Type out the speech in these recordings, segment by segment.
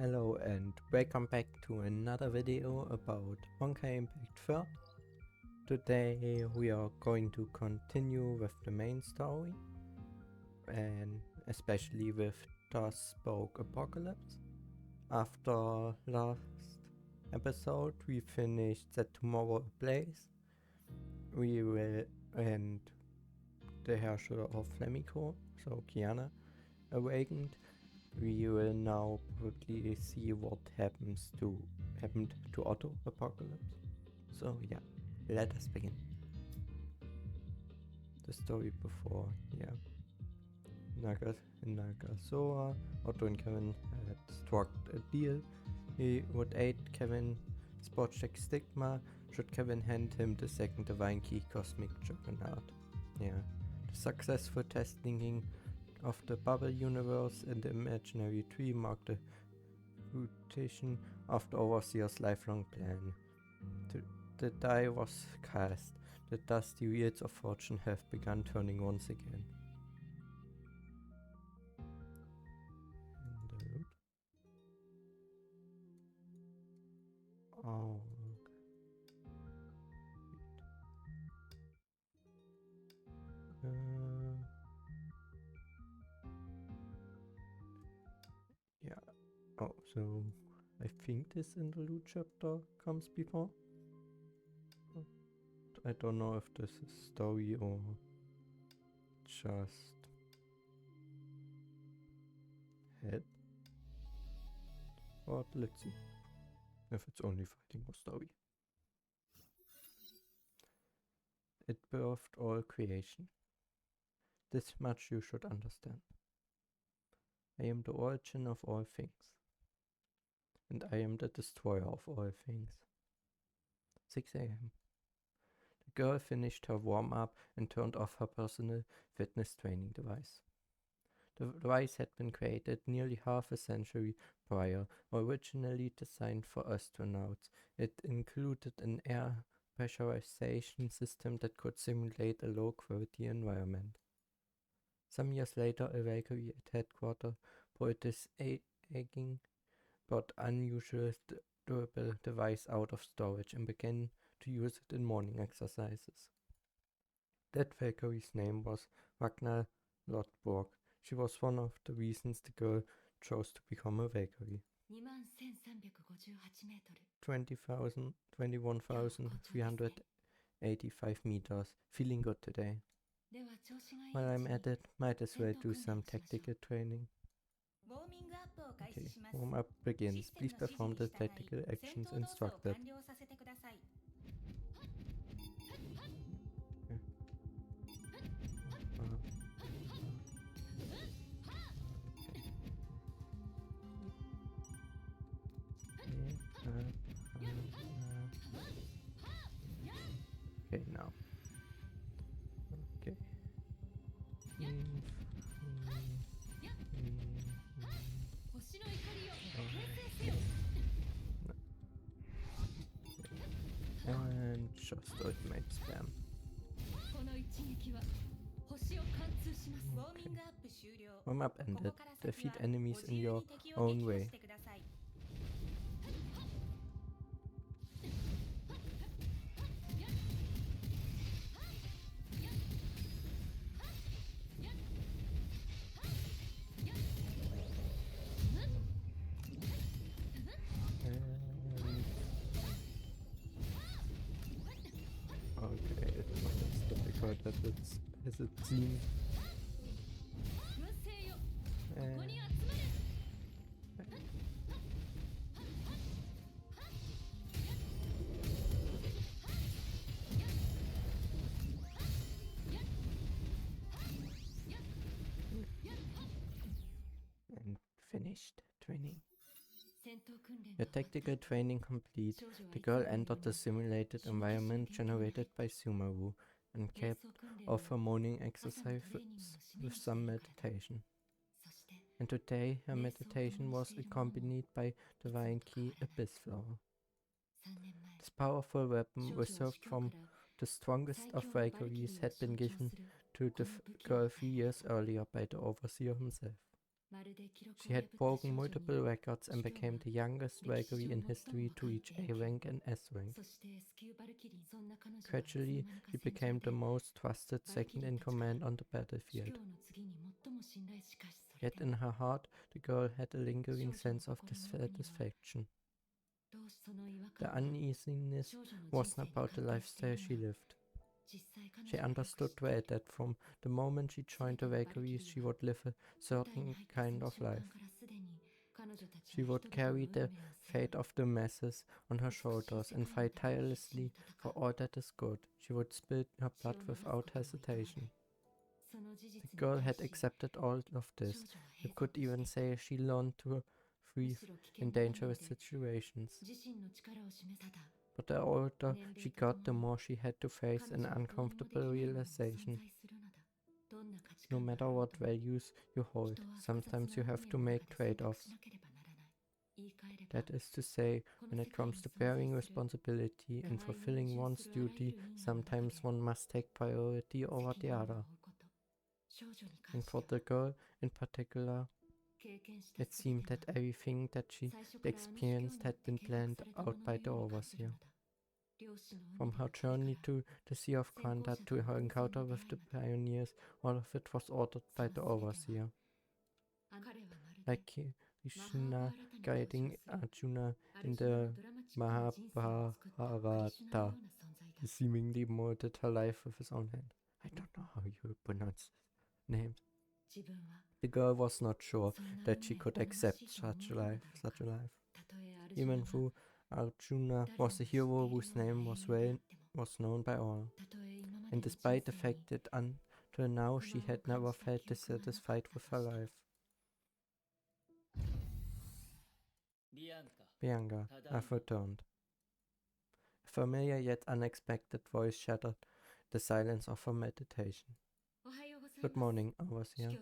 Hello and welcome back to another video about Honkai Impact 3rd. Today we are going to continue with the main story and especially with the Spoke Apocalypse. After last episode we finished That Tomorrow Ablaze. We will end the Herrscher of Legion, so Kiana, awakened. We will now quickly see what happened to Otto Apocalypse. So yeah, let us begin. The story before, yeah. In Nagasoa, Otto and Kevin had struck a deal. He would aid Kevin spot check Stigma should Kevin hand him the second divine key Cosmic Juggernaut. Yeah. The successful testing of the bubble universe and the imaginary tree marked the fruition of the Overseer's lifelong plan. The die was cast. The dusty wheels of fortune have begun turning once again. Oh. Yeah. Oh, so I think this interlude chapter comes before. I don't know if this is story or just head. But let's see if it's only fighting or story. It birthed all creation. This much you should understand. I am the origin of all things. And I am the destroyer of all things. 6 a.m. The girl finished her warm-up and turned off her personal fitness training device. The device had been created nearly half a century prior, originally designed for astronauts. It included an air pressurization system that could simulate a low-gravity environment. Some years later, a Valkyrie at headquarters pulled this aching but unusual durable device out of storage and began to use it in morning exercises. That Valkyrie's name was Ragnar Lodbrok. She was one of the reasons the girl chose to become a Valkyrie. 21,385 meters. Feeling good today. While I'm at it, might as well do some tactical training. Okay, warm up begins. Please perform the tactical actions instructed. Okay, now. Okay. And just ultimate spam. Okay. Warm up ended. Defeat enemies in your own way. Okay, it's not as difficult as it seems. And finished training. Your tactical training complete, the girl entered the simulated environment generated by Sumaru and kept off her morning exercise with some meditation. And today her meditation was accompanied by divine key Abyss Flower. This powerful weapon, reserved from the strongest of Valkyries, had been given to the girl 3 years earlier by the Overseer himself. She had broken multiple records and became the youngest Valkyrie in history to reach A rank and S rank. Gradually, she became the most trusted second in command on the battlefield. Yet in her heart, the girl had a lingering sense of dissatisfaction. The uneasiness wasn't about the lifestyle she lived. She understood well that from the moment she joined the Valkyries, she would live a certain kind of life. She would carry the fate of the masses on her shoulders and fight tirelessly for all that is good. She would spill her blood without hesitation. The girl had accepted all of this. You could even say she learned to thrive in dangerous situations. But the older she got, the more she had to face an uncomfortable realization. No matter what values you hold, sometimes you have to make trade-offs. That is to say, when it comes to bearing responsibility and fulfilling one's duty, sometimes one must take priority over the other. And for the girl in particular, it seemed that everything that she experienced had been planned out by the overseer. From her journey to the Sea of Quanta to her encounter with the pioneers, all of it was ordered by the overseer. Like Krishna guiding Arjuna in the Mahabharata, he seemingly molded her life with his own hand. I don't know how you pronounce names. The girl was not sure that she could accept such a life. Even though Arjuna was a hero whose name was known by all, and despite the fact that until now she had never felt dissatisfied with her life. Bianca, I've returned. A familiar yet unexpected voice shattered the silence of her meditation. Good morning, Overseer.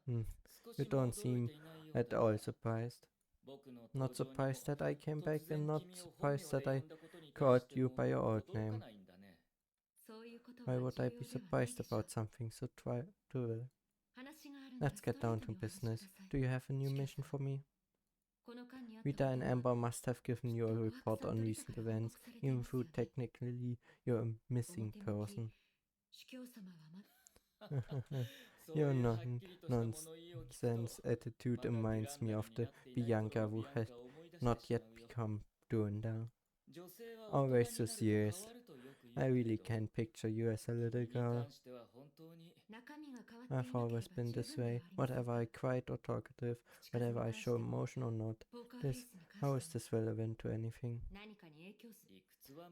You don't seem at all surprised. Not surprised that I came back and not surprised that I called you by your old name. Why would I be surprised about something so trivial? Let's get down to business. Do you have a new mission for me? Rita and Amber must have given you a report on recent events, even though technically you're a missing person. Your nonsense attitude reminds me of the Bianca who had not yet become Durandal. Always so serious. I really can't picture you as a little girl. I've always been this way, whatever I quiet or talkative, whether I show emotion or not. How is this relevant to anything?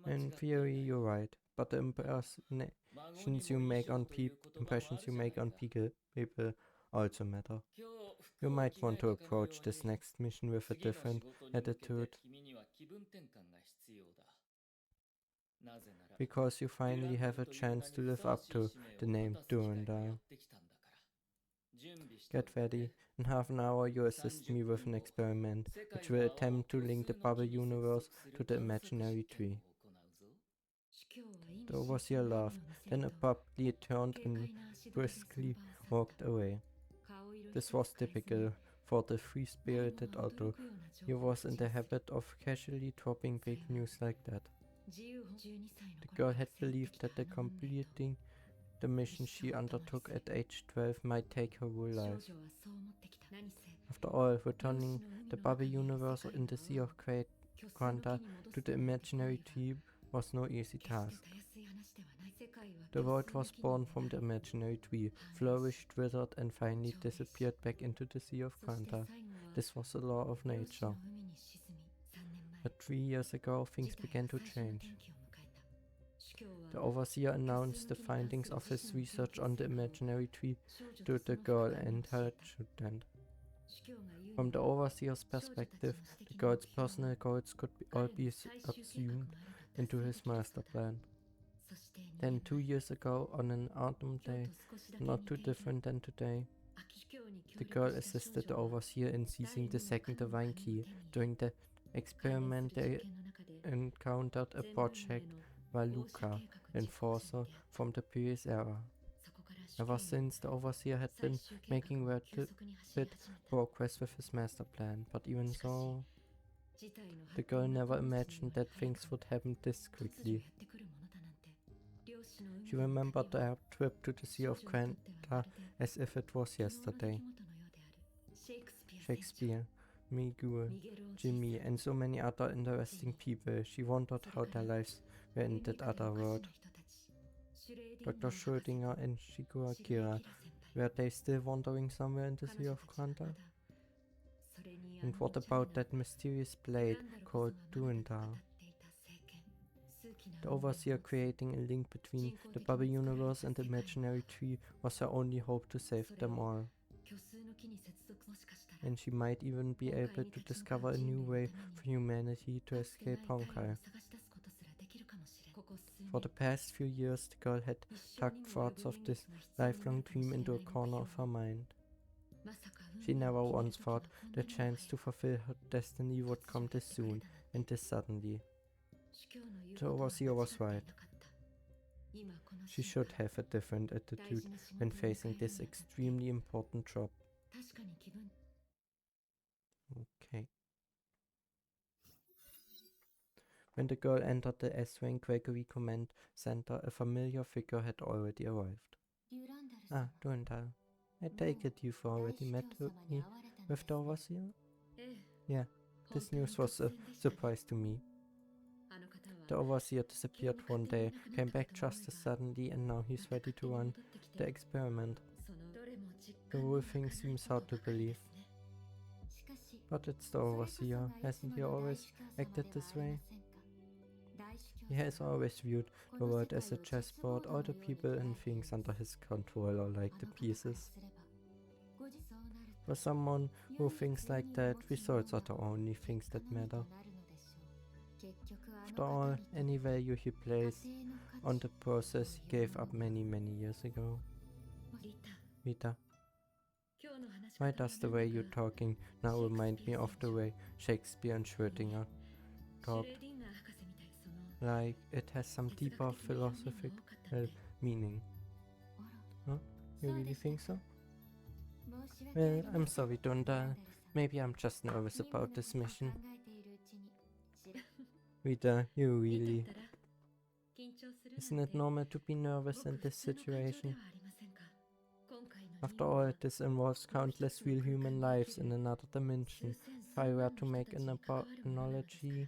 In theory, you're right, but the impressions you make on people also matter. You might want to approach this next mission with a different attitude, because you finally have a chance to live up to the name Durandal. Get ready. In half an hour you assist me with an experiment, which will attempt to link the bubble universe to the imaginary tree. The overseer laughed, then abruptly turned and briskly walked away. This was typical for the free-spirited Otto. He was in the habit of casually dropping big news like that. The girl had believed that completing the mission she undertook at age 12 might take her whole life. After all, returning the bubble universe in the Sea of Quanta to the imaginary tree was no easy task. The world was born from the imaginary tree, flourished, withered, and finally disappeared back into the Sea of Quanta. This was the law of nature. But 3 years ago, things began to change. The overseer announced the findings of his research on the imaginary tree to the girl and her student. From the overseer's perspective, the girl's personal goals could all be subsumed into his master plan. Then 2 years ago, on an autumn day, not too different than today, the girl assisted the overseer in seizing the second divine key. During the experiment, they encountered a project Valuka enforcer from the previous era. Ever since, the overseer had been making rapid progress with his master plan, but even so, the girl never imagined that things would happen this quickly. She remembered their trip to the Sea of Quanta as if it was yesterday. Shakespeare, Miguel, Jimmy, and so many other interesting people. She wondered how their lives were in that other world. Dr. Schrödinger and Shigura Kira, were they still wandering somewhere in the Sea of Quanta? And what about that mysterious blade called Durandal? The overseer creating a link between the bubble universe and the imaginary tree was her only hope to save them all. And she might even be able to discover a new way for humanity to escape Honkai. For the past few years, the girl had tucked thoughts of this lifelong dream into a corner of her mind. She never once thought the chance to fulfill her destiny would come this soon, and this suddenly. The overseer was right. She should have a different attitude when facing this extremely important job. Okay. When the girl entered the S-Rank Gregory Command Center, a familiar figure had already arrived. Ah, Durandal. I take it you've already met me with the overseer? Yeah, this news was a surprise to me. The overseer disappeared one day, came back just as suddenly, and now he's ready to run the experiment. The whole thing seems hard to believe. But it's the overseer, hasn't he always acted this way? He has always viewed the world as a chessboard. All the people and things under his control are like the pieces. For someone who thinks like that, results are the only things that matter. After all, any value he places on the process he gave up many years ago. Rita, why does the way you're talking now remind me of the way Shakespeare and Schrödinger talked? Like it has some deeper philosophical meaning. Huh? You really think so? Well, I'm sorry, Durandal. Maybe I'm just nervous about this mission. Rita, you really... Isn't it normal to be nervous in this situation? After all, this involves countless real human lives in another dimension. If I were to make an analogy,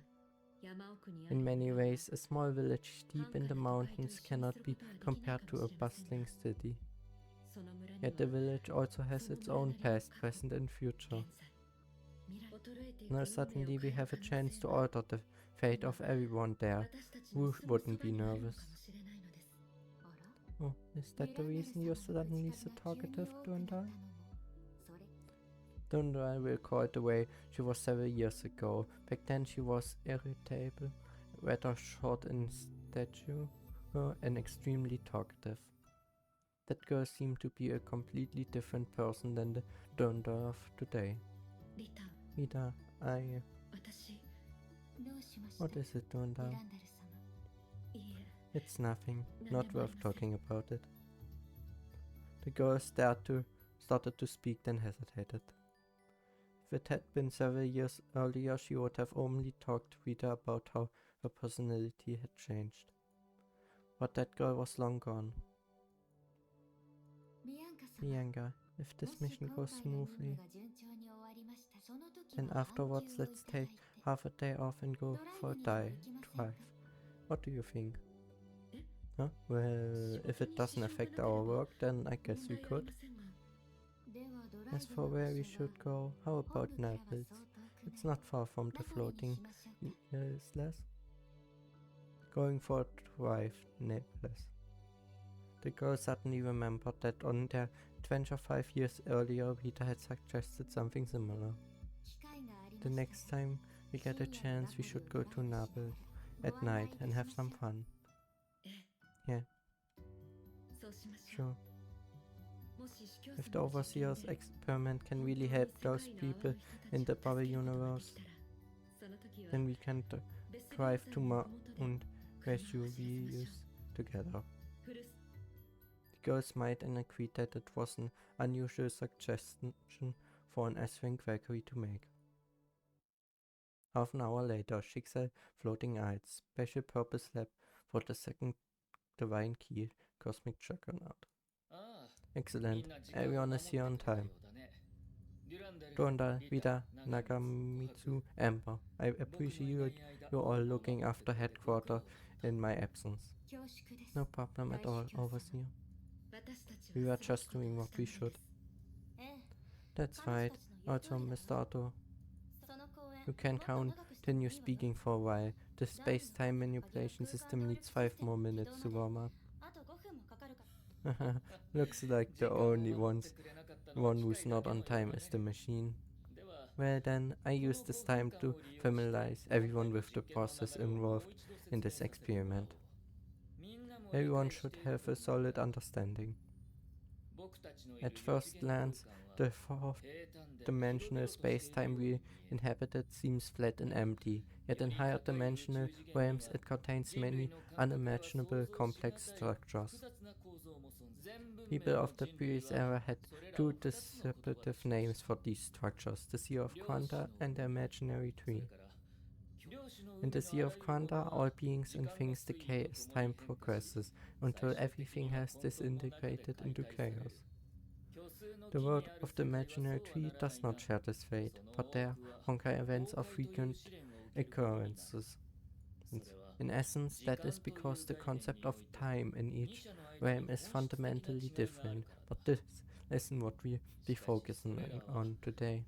in many ways, a small village deep in the mountains cannot be compared to a bustling city. Yet the village also has its own past, present and future. Now suddenly we have a chance to alter the fate of everyone there. Who wouldn't be nervous? Oh, is that the reason you're suddenly so talkative, Durandal? Durandal recalled the way she was several years ago. Back then she was irritable, rather short in stature, and extremely talkative. That girl seemed to be a completely different person than the Durandal of today. Rita, What is it, Durandal? It's nothing. Not worth talking about it. The girl started to speak, then hesitated. If it had been several years earlier, she would have only talked to Rita about how her personality had changed. But that girl was long gone. Bianca, if this mission goes smoothly, then afterwards let's take half a day off and go for a drive. What do you think? Huh? Well, if it doesn't affect our work, then I guess we could. As for where we should go, how about Naples? It's not far from the floating islas. Going for a drive, Naples. The girl suddenly remembered that on their adventure 5 years earlier, Rita had suggested something similar. The next time we get a chance, we should go to Naples at night and have some fun. Yeah. Sure. If the Overseer's experiment can really help those people in the bubble universe, then we can drive to Mount Vesuvius together. The girls might and agreed that it was an unusual suggestion for an S-rank Valkyrie to make. Half an hour later, Schicksal Floating Isles, special purpose lab for the second divine key, Cosmic Juggernaut. Excellent, everyone is here on time. Durandal, Vida, Nagamitsu, Amber, I appreciate you all looking after headquarters in my absence. No problem at all, Overseer. We were just doing what we should. That's right. Also, Mr. Otto, you can continue speaking for a while. The space-time manipulation system needs 5 more minutes to warm up. Looks like the only one who's not on time is the machine. Well then, I use this time to familiarize everyone with the process involved in this experiment. Everyone should have a solid understanding. At first glance, the fourth-dimensional space-time we inhabited seems flat and empty, yet in higher dimensional realms it contains many unimaginable complex structures. People of the previous era had two descriptive names for these structures, the Sea of Quanta and the Imaginary Tree. In the Sea of Quanta, all beings and things decay as time progresses, until everything has disintegrated into chaos. The world of the Imaginary Tree does not share this fate, but their Honkai events are frequent occurrences. In essence, that is because the concept of time in each realm is fundamentally different, but this isn't what we'll be focusing on today.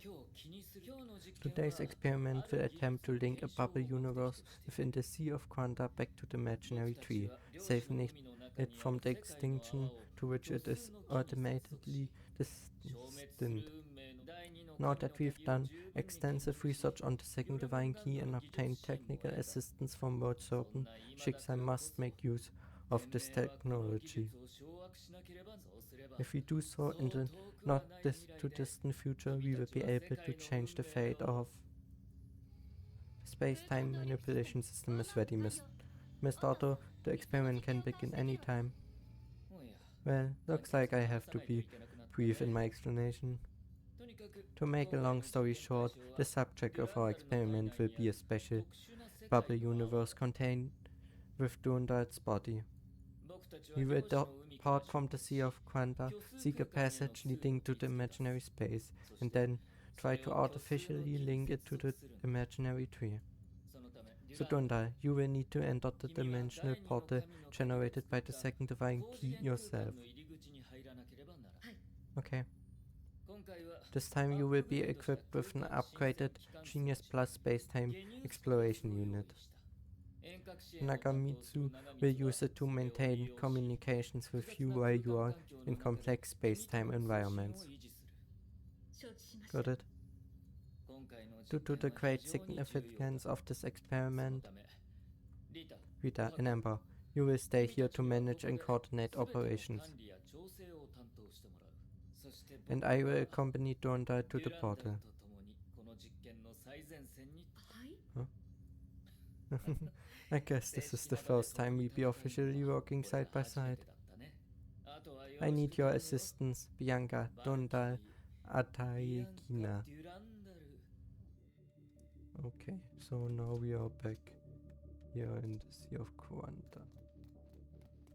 Today's experiment will attempt to link a bubble universe within the Sea of Quanta back to the Imaginary Tree, saving it from the extinction to which it is ultimately destined. Now that we've done extensive research on the second divine key and obtained technical assistance from World Serpent, Schicksal must make use of this technology. If we do so in the not too distant future, we will be able to change the fate of the space-time manipulation system is ready, Mr. Otto. The experiment can begin anytime. Well, looks like I have to be brief in my explanation. To make a long story short, the subject of our experiment will be a special bubble universe contained with Durandal's body. We will depart from the Sea of Quanta, seek a passage leading to the imaginary space, and then try to artificially link it to the imaginary tree. So Durandal, you will need to enter the dimensional portal generated by the second divine key yourself. Okay. This time you will be equipped with an upgraded Genius Plus Space-Time Exploration Unit. Nagamitsu will use it to maintain communications with you while you are in complex space-time environments. Got it? Due to the great significance of this experiment, Rita and Amber, you will stay here to manage and coordinate operations. And I will accompany Durandal to the portal. Huh? I guess this is the first time we'll be officially working side by side. I need your assistance, Bianca, Durandal, Ataigina. Okay, so now we are back here in the Sea of Quanta.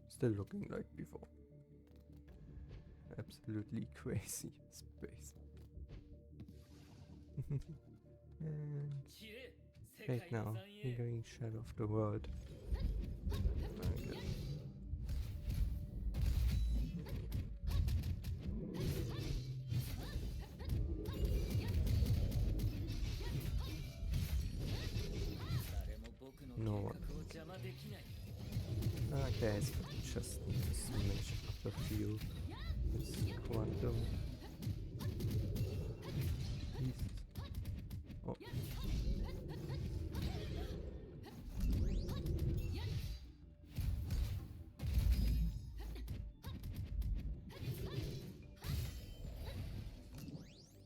Still looking like before. Absolutely crazy space. And right now, we're going Shadow of the World. Okay. No one. Okay, so just need to smash up a few. This quantum. Please. Oh.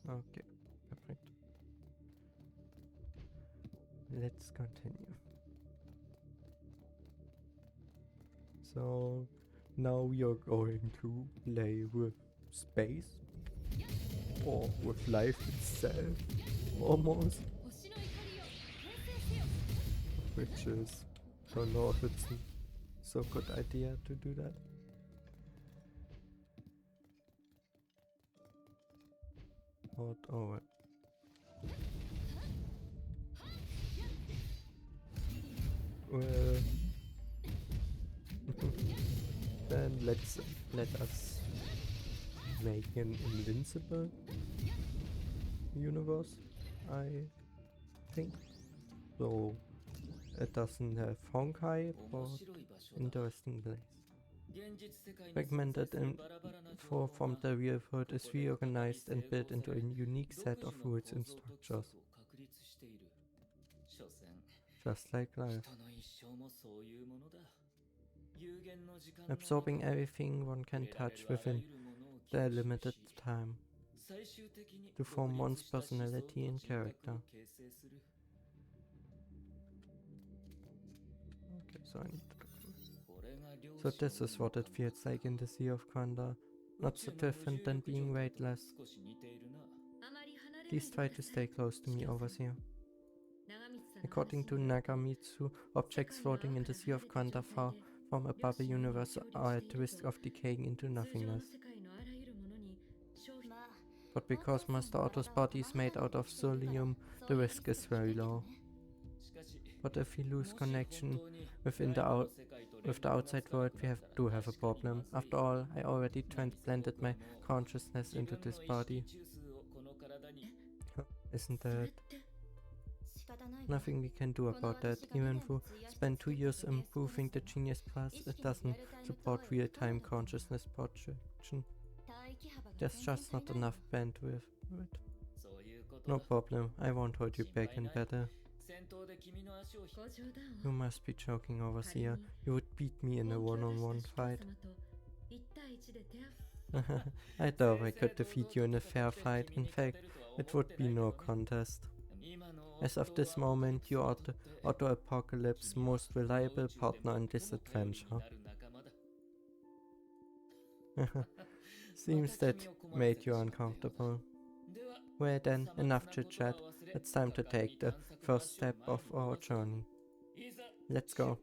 Okay, perfect. Let's continue. So, Now you're going to play with space or with life itself, almost. Which is, don't know if it's a so good idea to do that. But alright. Well, then let us make an invincible universe, I think. So it doesn't have Honkai, but interesting place. Fragmented and from the real world is reorganized and built into a unique set of rules and structures. Just like life. Absorbing everything one can touch within their limited time to form one's personality and character. Okay, so I need to document. So this is what it feels like in the Sea of Quanta. Not so different than being weightless. Please try to stay close to me, Overseer. According to Nagamitsu, objects floating in the Sea of Quanta far from above the universe are at risk of decaying into nothingness. But because Master Otto's body is made out of thulium, the risk is very low. But if we lose connection with the outside world, we do have a problem. After all, I already transplanted my consciousness into this body. Isn't that? Nothing we can do about that. Even if we spend 2 years improving the Genius Plus, it doesn't support real-time consciousness projection. There's just not enough bandwidth. No problem, I won't hold you back in battle. You must be joking, Overseer. You would beat me in a one-on-one fight. I doubt I could defeat you in a fair fight. In fact, it would be no contest. As of this moment, you are the Otto Apocalypse's most reliable partner in this adventure. Seems that made you uncomfortable. Well then, enough chit-chat. It's time to take the first step of our journey. Let's go.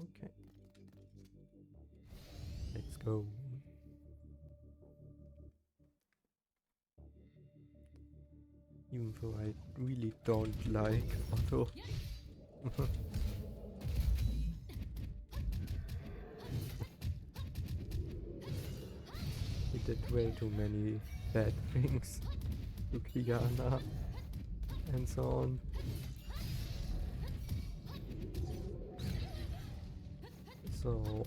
Okay. Let's go. Even though I really don't like Otto. He did way too many bad things to Kriana and so on. So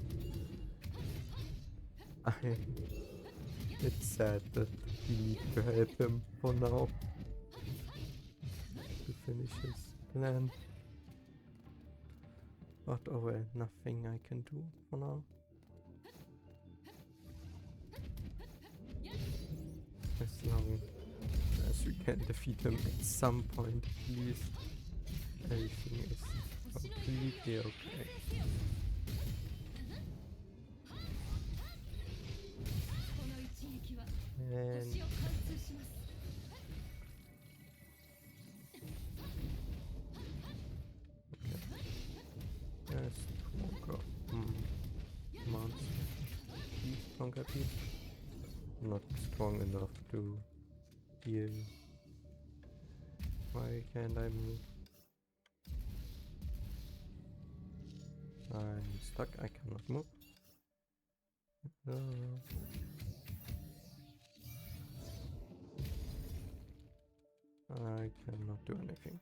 it's sad that we need to help him for now to finish his plan. But oh well, nothing I can do for now. As long as we can defeat him at some point at least, everything is completely okay. And yes, stronger monster. Stronger people. Not strong enough to heal. Why can't I move? I'm stuck, I cannot move. No. I cannot do anything.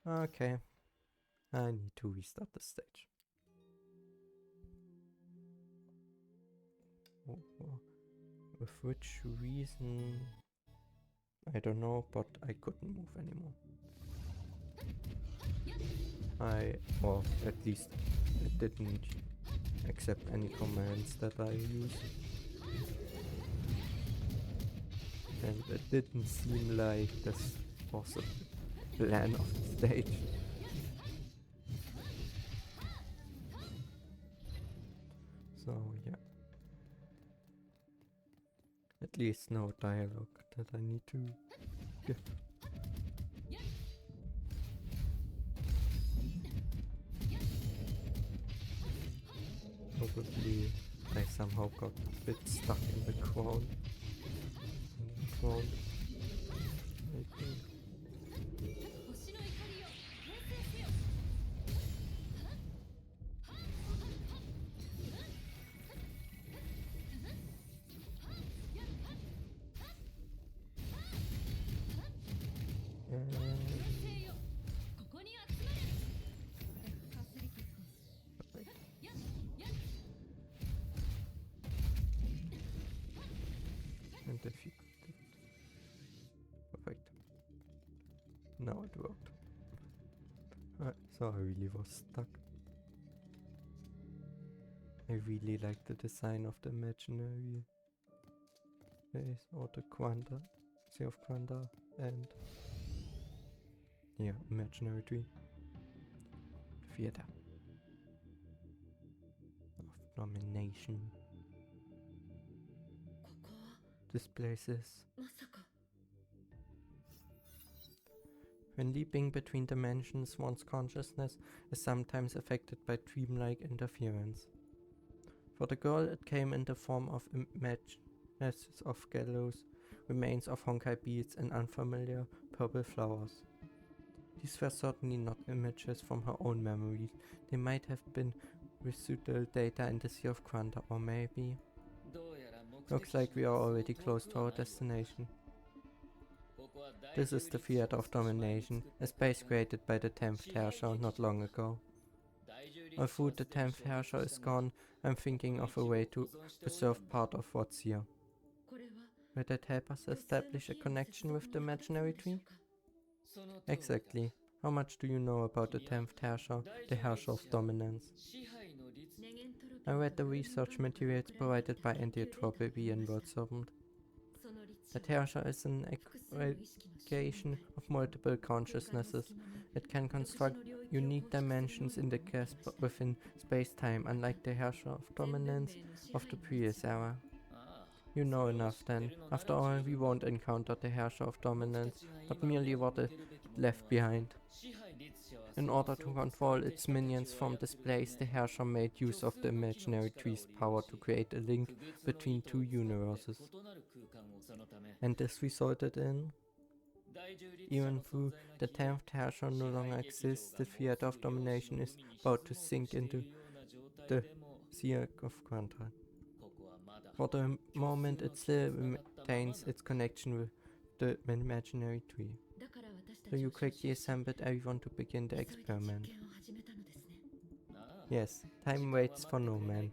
Okay. I need to restart the stage. With which reason? I don't know, but I couldn't move anymore. Or at least it didn't accept any commands that I used. And it didn't seem like this was a plan of the stage. So, yeah. At least no dialogue that I need to give. Probably I somehow got a bit stuck in the crown. I think. Wait. And defeat it. Perfect. Now it worked. So I really was stuck. I really like the design of the imaginary base or the Quanta, Sea of Quanta, and yeah, imaginary tree. Theater of domination. This place is. When leaping between dimensions, one's consciousness is sometimes affected by dreamlike interference. For the girl, it came in the form of images of gallows, remains of Honkai beads, and unfamiliar purple flowers. These were certainly not images from her own memories. They might have been residual data in the Sea of Quanta, or maybe. Looks like we are already close to our destination. This is the Theater of Domination, a space created by the 10th Herrscher not long ago. Although the 10th Herrscher is gone, I'm thinking of a way to preserve part of what's here. Will that help us establish a connection with the imaginary tree? Exactly. How much do you know about the 10th Herrscher, the Herrscher of Dominance? I read the research materials provided by Anthropy and World Servant. The Herrscher is an aggregation of multiple consciousnesses. It can construct unique dimensions in the grasp within space-time, unlike the Herrscher of Dominance of the previous era. You know enough then. After all, we won't encounter the Herrscher of Dominance, but merely what it left behind. In order to control its minions from this place, the Herrscher made use of the imaginary tree's power to create a link between two universes. And this resulted in... Even though the 10th Herrscher no longer exists, the Theater of Domination is about to sink into the Sea of Quanta. For the moment, it still retains its connection with the imaginary tree. So you quickly assembled everyone to begin the experiment. Yes, time waits for no man.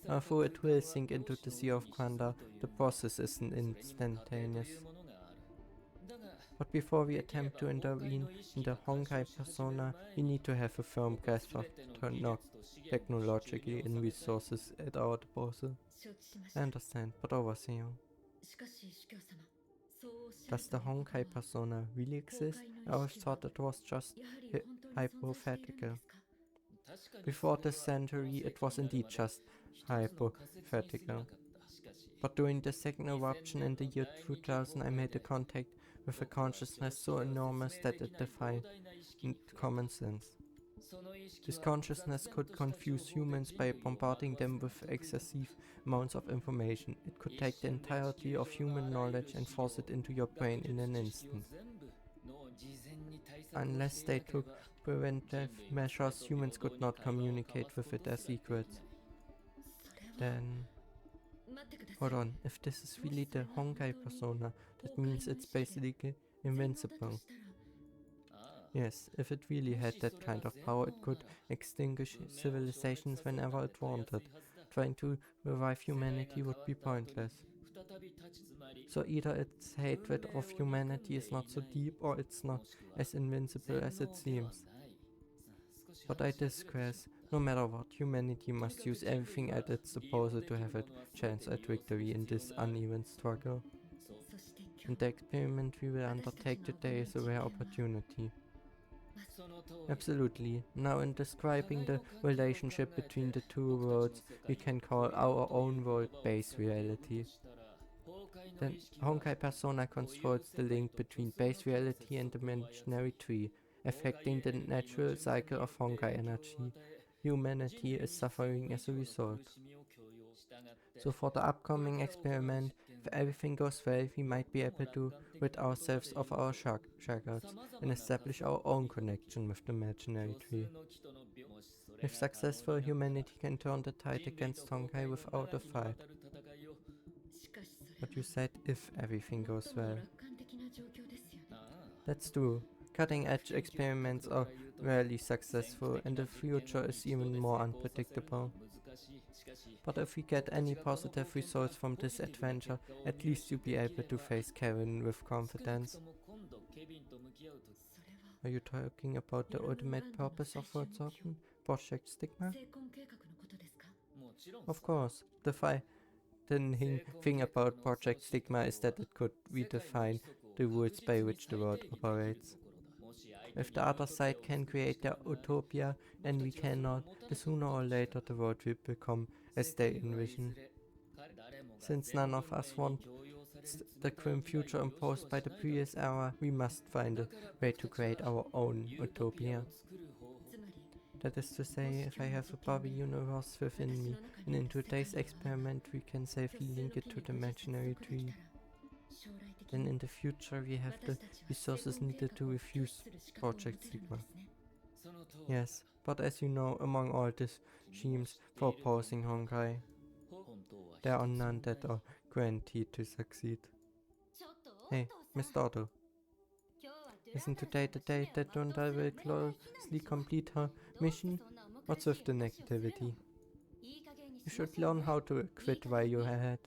Although it will sink into the Sea of Quanta, the process isn't instantaneous. But before we attempt to intervene in the Honkai persona, we need to have a firm grasp of technology and resources at our disposal. I understand, but overseer. Does the Honkai persona really exist? I always thought it was just hypothetical. Before this century, it was indeed just hypothetical. But during the second eruption in the year 2000, I made a contact with a consciousness so enormous that it defied common sense. This consciousness could confuse humans by bombarding them with excessive amounts of information. It could take the entirety of human knowledge and force it into your brain in an instant. Unless they took preventive measures, humans could not communicate with it as secrets. Then... Hold on, if this is really the Honkai persona, that means it's basically invincible. Yes, if it really had that kind of power, it could extinguish civilizations whenever it wanted. Trying to revive humanity would be pointless. So either its hatred of humanity is not so deep, or it's not as invincible as it seems. But I digress. No matter what, humanity must use everything at its disposal to have a chance at victory in this uneven struggle. And the experiment we will undertake today is a rare opportunity. Absolutely. Now in describing the relationship between the two worlds, we can call our own world base reality. Then Honkai Persona controls the link between base reality and the imaginary tree, affecting the natural cycle of Honkai energy. Humanity is suffering as a result. So for the upcoming experiment, if everything goes well, we might be able to rid ourselves of our shackles and establish our own connection with the imaginary tree. If successful, humanity can turn the tide against Honkai without a fight. But you said if everything goes well. That's true. Cutting edge experiments are rarely successful and the future is even more unpredictable. But if we get any positive results from this adventure, at least you'll be able to face Kevin with confidence. Are you talking about the ultimate purpose of World Sorting? Project Stigma? Of course. The thing about Project Stigma is that it could redefine the rules by which the world operates. If the other side can create their utopia and we cannot, then sooner or later the world will become as they envision. Since none of us want the grim future imposed by the previous era, we must find a way to create our own utopia. That is to say, if I have a Barbie universe within me, and in today's experiment we can safely link it to the imaginary tree, then in the future we have the resources needed to refuse Project Sigma. Yes, but as you know, among all these schemes for opposing Honkai, there are none that are guaranteed to succeed. Hey, Miss Otto, isn't today the day that Durandal will closely complete her mission? What's with the negativity? You should learn how to quit while you're ahead.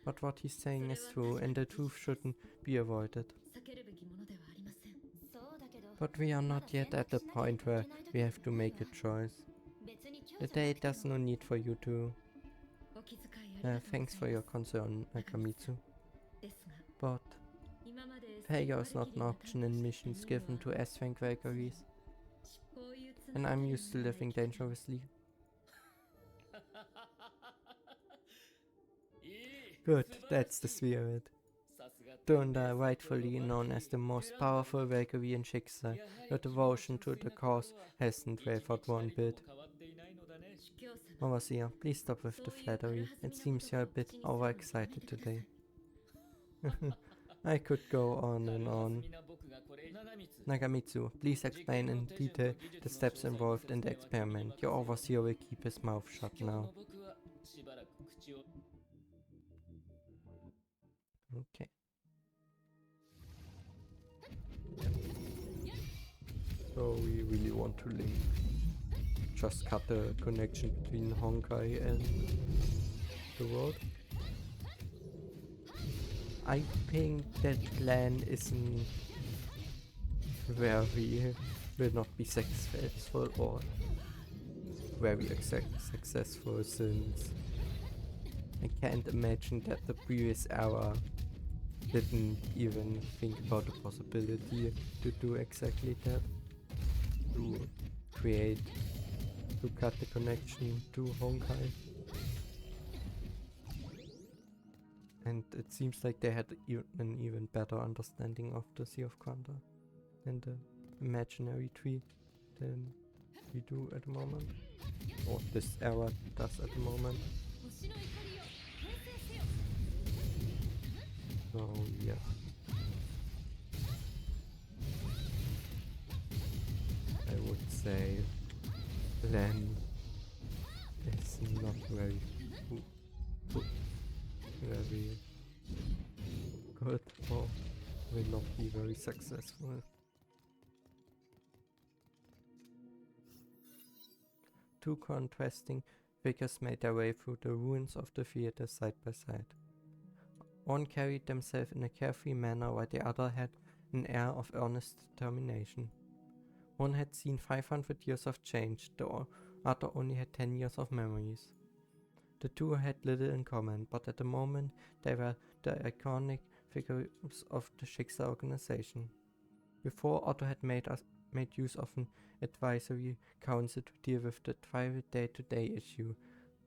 But what he's saying is true, and the truth shouldn't be avoided. But we are not yet at the point where we have to make a choice. The day there's no need for you to. Thanks for your concern, Nakamitsu. But failure is not an option in missions given to S-rank Valkyries. And I'm used to living dangerously. Good, that's the spirit. Durandal, rightfully known as the most powerful Valkyrie in Schicksal, your devotion to the cause hasn't wavered one bit. Overseer, please stop with the flattery. It seems you're a bit overexcited today. I could go on and on. Nagamitsu, please explain in detail the steps involved in the experiment. Your overseer will keep his mouth shut now. Okay. So we really want to link. Just cut the connection between Honkai and the world. I think that plan isn't where we will not be successful or very successful, since I can't imagine that the previous era didn't even think about the possibility to do exactly that. To cut the connection to Honkai. And it seems like they had an even better understanding of the Sea of Quanta and the imaginary tree than we do at the moment. Or this era does at the moment. So yeah. I would say plan is not very good or will not be very successful. Two contrasting figures made their way through the ruins of the theater side by side. One carried themselves in a carefree manner while the other had an air of earnest determination. One had seen 500 years of change, the other only had 10 years of memories. The two had little in common, but at the moment they were the iconic figures of the Schicksal organization. Before Otto had made made use of an advisory council to deal with the trivial day-to-day issue,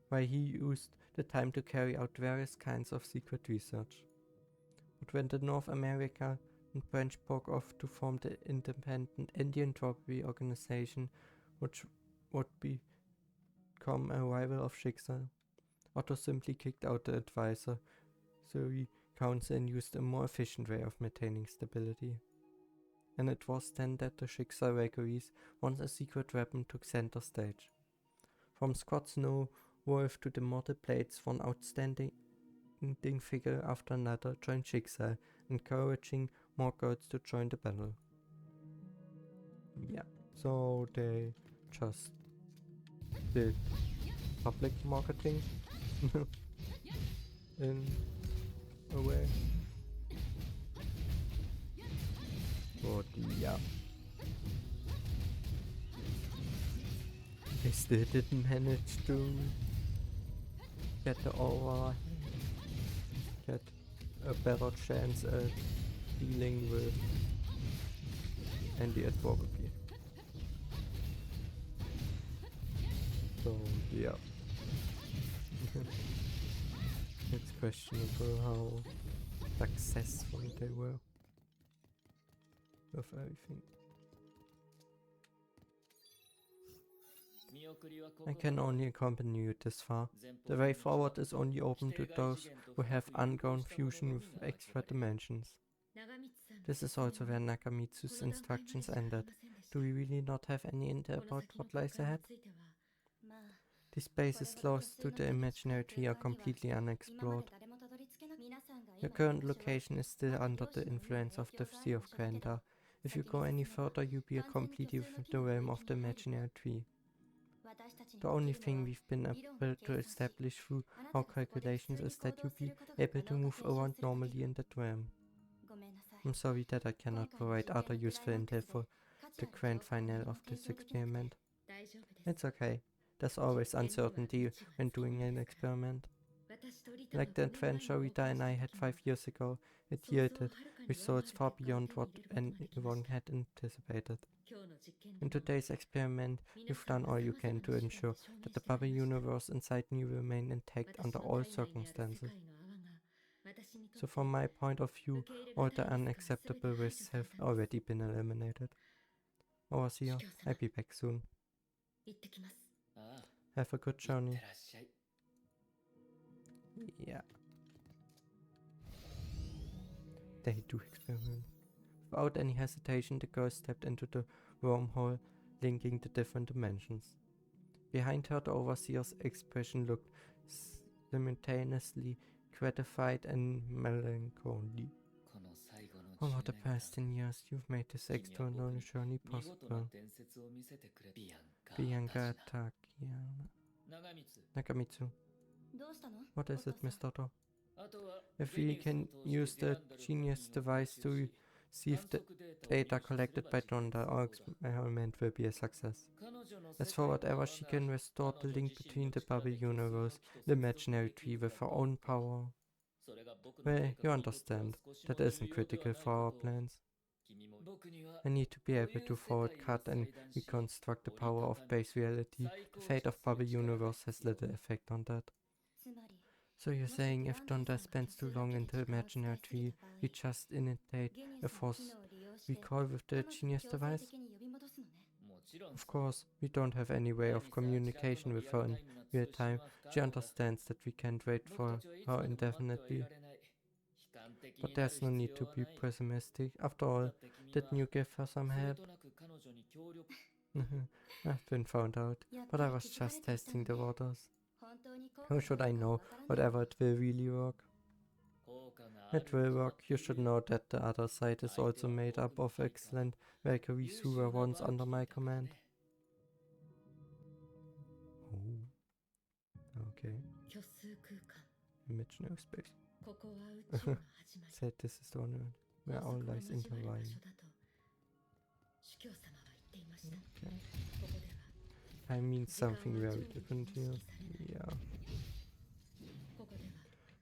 while he used the time to carry out various kinds of secret research. But when the North American branch broke off to form the independent Indian Trophy organization, which would become a rival of Schicksal, Otto simply kicked out the advisory council and used a more efficient way of maintaining stability. And it was then that the Schicksal vagaries, once a secret weapon, took center stage. From Scott Snow Wolf to the Mortal Blades, one outstanding figure after another joined Schicksal, encouraging more girls to join the battle. Yeah, so they just did public marketing in a way. But yeah, they still didn't manage to get a better chance at dealing with Andy advocacy. So yeah, it's questionable how successful they were with everything. I can only accompany you this far. The way forward is only open to those who have undergone fusion with extra dimensions. This is also where Nakamitsu's instructions ended. Do we really not have any intel about what lies ahead? These spaces close to the imaginary tree are completely unexplored. Your current location is still under the influence of the Sea of Quanta. If you go any further, you'll be completely within the realm of the imaginary tree. The only thing we've been able to establish through our calculations is that you'll be able to move around normally in that realm. I'm sorry that I cannot provide other useful intel for the grand finale of this experiment. It's okay. There's always uncertainty when doing an experiment. Like the adventure Rita and I had 5 years ago, it yielded results far beyond what anyone had anticipated. In today's experiment, you've done all you can to ensure that the bubble universe inside you will remain intact under all circumstances. So from my point of view, all the unacceptable risks have already been eliminated. Overseer, I'll be back soon. Have a good journey. Yeah. They do experiment. Without any hesitation, the girl stepped into the wormhole, linking the different dimensions. Behind her, the overseer's expression looked simultaneously gratified and melancholy. Over the past 10 years, you've made this extraordinary journey possible. Bianca Takiana. Nakamitsu. What is it, Mr. Otto? If we can use the genius device to see if the data collected by Durandal, our experiment will be a success. As for whatever, she can restore the link between the bubble universe and the imaginary tree with her own power. Well, you understand, that isn't critical for our plans. I need to be able to forward cut and reconstruct the power of base reality. The fate of bubble universe has little effect on that. So you're saying if Donda spends too long in the imaginary tree, we just initiate a force recall with the genius device? Of course, we don't have any way of communication with her in real time. She understands that we can't wait for her indefinitely. But there's no need to be pessimistic. After all, didn't you give her some help? I've been found out, but I was just testing the waters. How should I know whatever it will really work? It will work. You should know that the other side is also made up of excellent Valkyries who were once under my command. Oh. Okay. Imaginary space. Said this is the one where all lies intertwined. Okay. I mean something very different here. Yeah.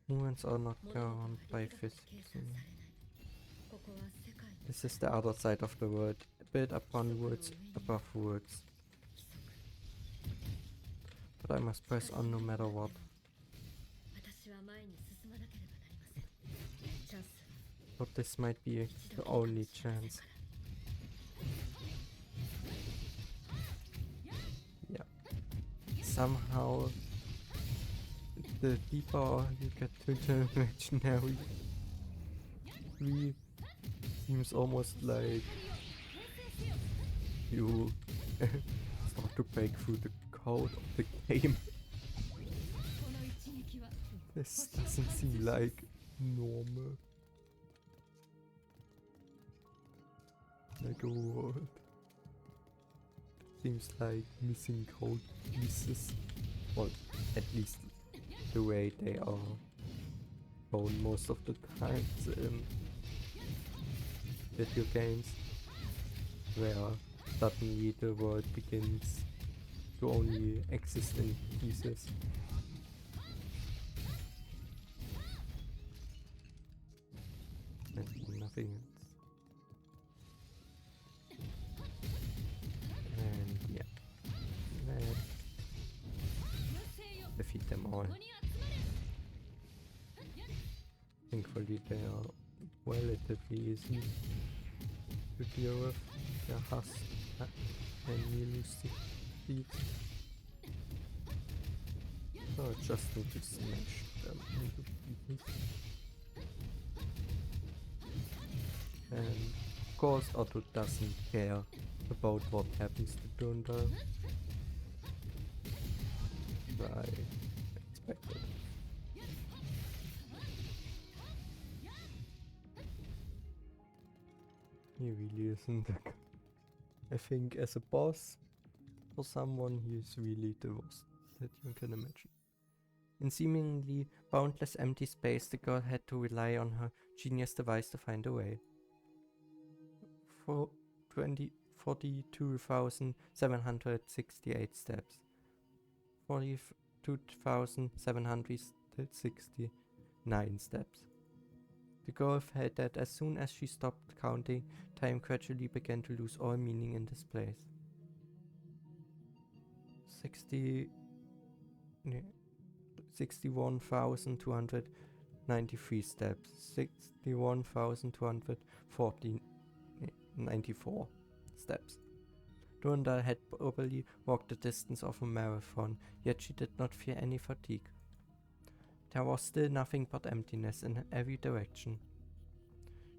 Movements are not governed by physics. This is the other side of the world. build upon woods above woods. But I must press on no matter what. But this might be the only chance. Yeah. Somehow the deeper you get to the imaginary, seems almost like you start to break through the code of the game. This doesn't seem like normal. Like a world. Seems like missing code pieces. Well, at least the way they are shown most of the times in video games, where suddenly the world begins to only exist in pieces. And nothing else. And yeah, let's defeat them all. Thankfully they are relatively easy to deal with. Their husk and nearly speed. So I just need to smash them into pieces. And of course Otto doesn't care about what happens to Durandal. I expected. He really isn't. I think as a boss, for someone, he is really the worst that you can imagine. In seemingly boundless empty space, the girl had to rely on her genius device to find a way. For 42,768 steps. 42,769 steps. The girl felt that as soon as she stopped counting, time gradually began to lose all meaning in this place. 61,293 steps. 61,294 steps. Durandal had probably walked the distance of a marathon, yet she did not feel any fatigue. There was still nothing but emptiness in every direction.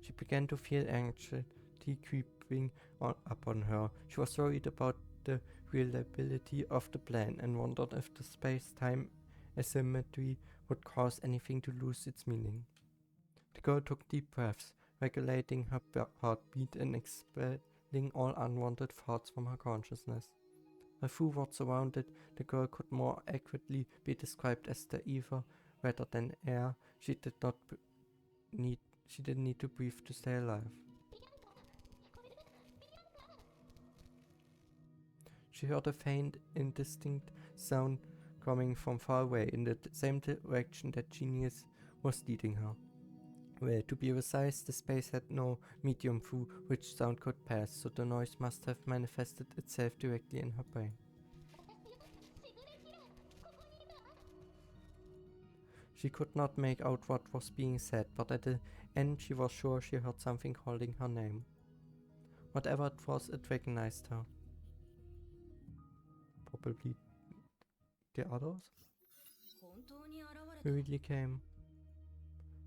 She began to feel anxiety creeping upon her. She was worried about the reliability of the plan and wondered if the space-time asymmetry would cause anything to lose its meaning. The girl took deep breaths, regulating her heartbeat and expelling all unwanted thoughts from her consciousness. Through what surrounded the girl could more accurately be described as the ether rather than air. She didn't need to breathe to stay alive. She heard a faint, indistinct sound coming from far away in the same direction that genius was leading her. Well, to be precise, the space had no medium through which sound could pass, so the noise must have manifested itself directly in her brain. She could not make out what was being said, but at the end she was sure she heard something calling her name. Whatever it was, it recognized her. Probably the others? He really came.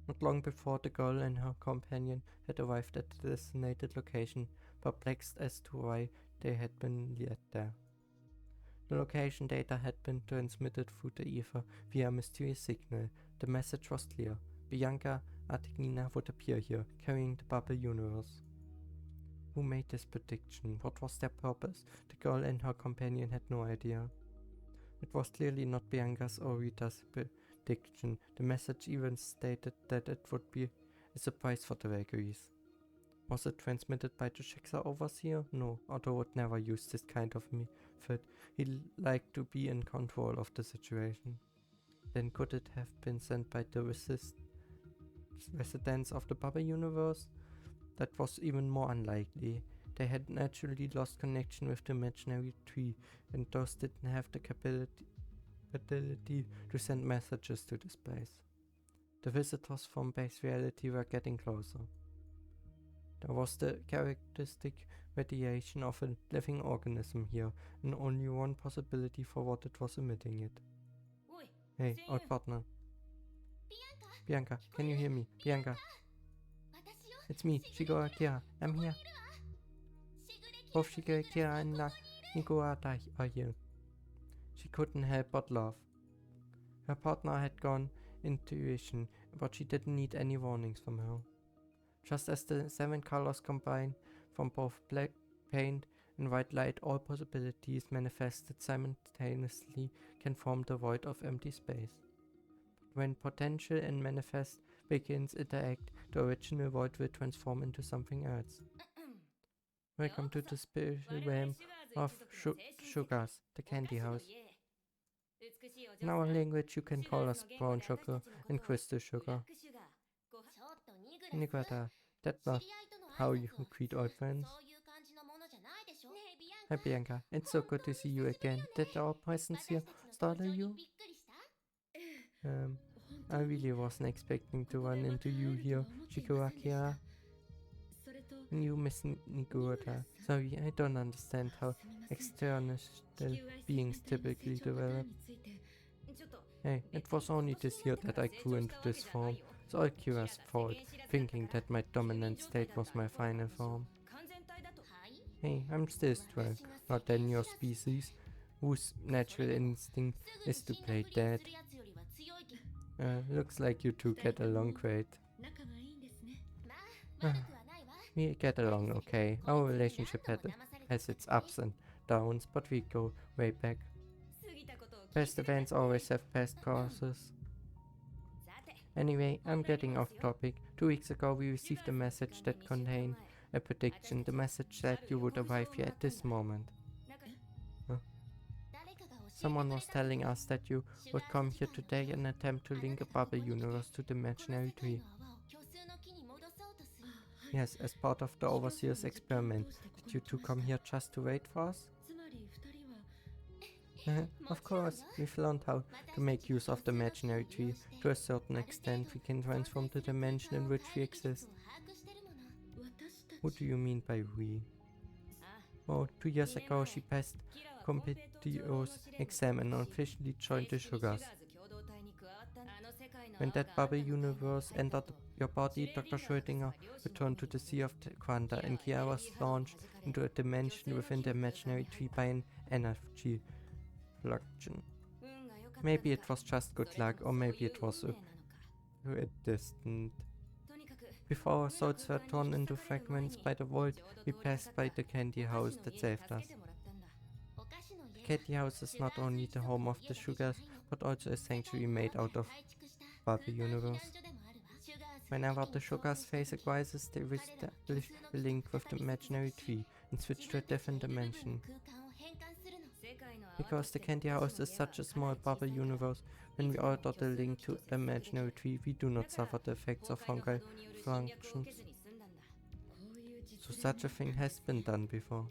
Not long before, the girl and her companion had arrived at the designated location, perplexed as to why they had been led there. The location data had been transmitted through the ether via a mysterious signal. The message was clear. Bianca Artignina would appear here, carrying the bubble universe. Who made this prediction? What was their purpose? The girl and her companion had no idea. It was clearly not Bianca's or Rita's prediction. The message even stated that it would be a surprise for the vagaries. Was it transmitted by the Schicksal overseer? No, Otto would never use this kind of method. He liked to be in control of the situation. Then could it have been sent by the residents of the bubble universe? That was even more unlikely. They had naturally lost connection with the imaginary tree, and thus didn't have the ability to send messages to this place. The visitors from base reality were getting closer. There was the characteristic radiation of a living organism here, and only one possibility for what it was emitting it. Hey, old partner. Bianca, can you hear me? Bianca. It's me, Shigure Akira. I'm here. Both Shigure Akira and Niguata are here. She couldn't help but laugh. Her partner had gone intuition, but she didn't need any warnings from her. Just as the 7 colors combine from both black paint and white light, all possibilities manifested simultaneously can form the void of empty space. But when potential and manifest begins interact, the original void will transform into something else. Welcome to the spiritual realm of sugars, the candy house. In our language you can call us brown sugar and crystal sugar. Niguata, that's not how you greet old friends. Hi Bianca, it's so good to see you again. Did our presence here startle you? I really wasn't expecting to run into you here, Shikuakia. And you, Miss Niguata. Sorry, I don't understand how external beings typically develop. Hey, it was only this year that I grew into this form. It's all Kira's fault, thinking that my dominant state was my final form. Hey, I'm still strong, not than your species, whose natural instinct is to play dead. Looks like you two get along great. We get along okay. Our relationship has its ups and downs, but we go way back. Past events always have past causes. Anyway, I'm getting off topic. 2 weeks ago we received a message that contained a prediction. The message said you would arrive here at this moment. Huh? Someone was telling us that you would come here today and attempt to link a bubble universe to the imaginary tree. Yes, as part of the Overseer's experiment. Did you two come here just to wait for us? Of course, we've learned how to make use of the imaginary tree. To a certain extent, we can transform the dimension in which we exist. What do you mean by we? Oh, 2 years ago she passed Competios exam and officially joined the Sugars. When that bubble universe entered your body, Dr. Schrödinger returned to the Sea of Quanta and Kia was launched into a dimension within the imaginary tree by an energy fluxion. Maybe it was just good luck, or maybe it was a distant. Before our souls were torn into fragments by the void, we passed by the candy house that saved us. The candy house is not only the home of the sugars, but also a sanctuary made out of bubble universe. Whenever the sugars face a crisis, they establish a link with the imaginary tree and switch to a different dimension. Because the candy house is such a small bubble universe, when we alter the link to the imaginary tree, we do not suffer the effects of Honkai functions. So such a thing has been done before.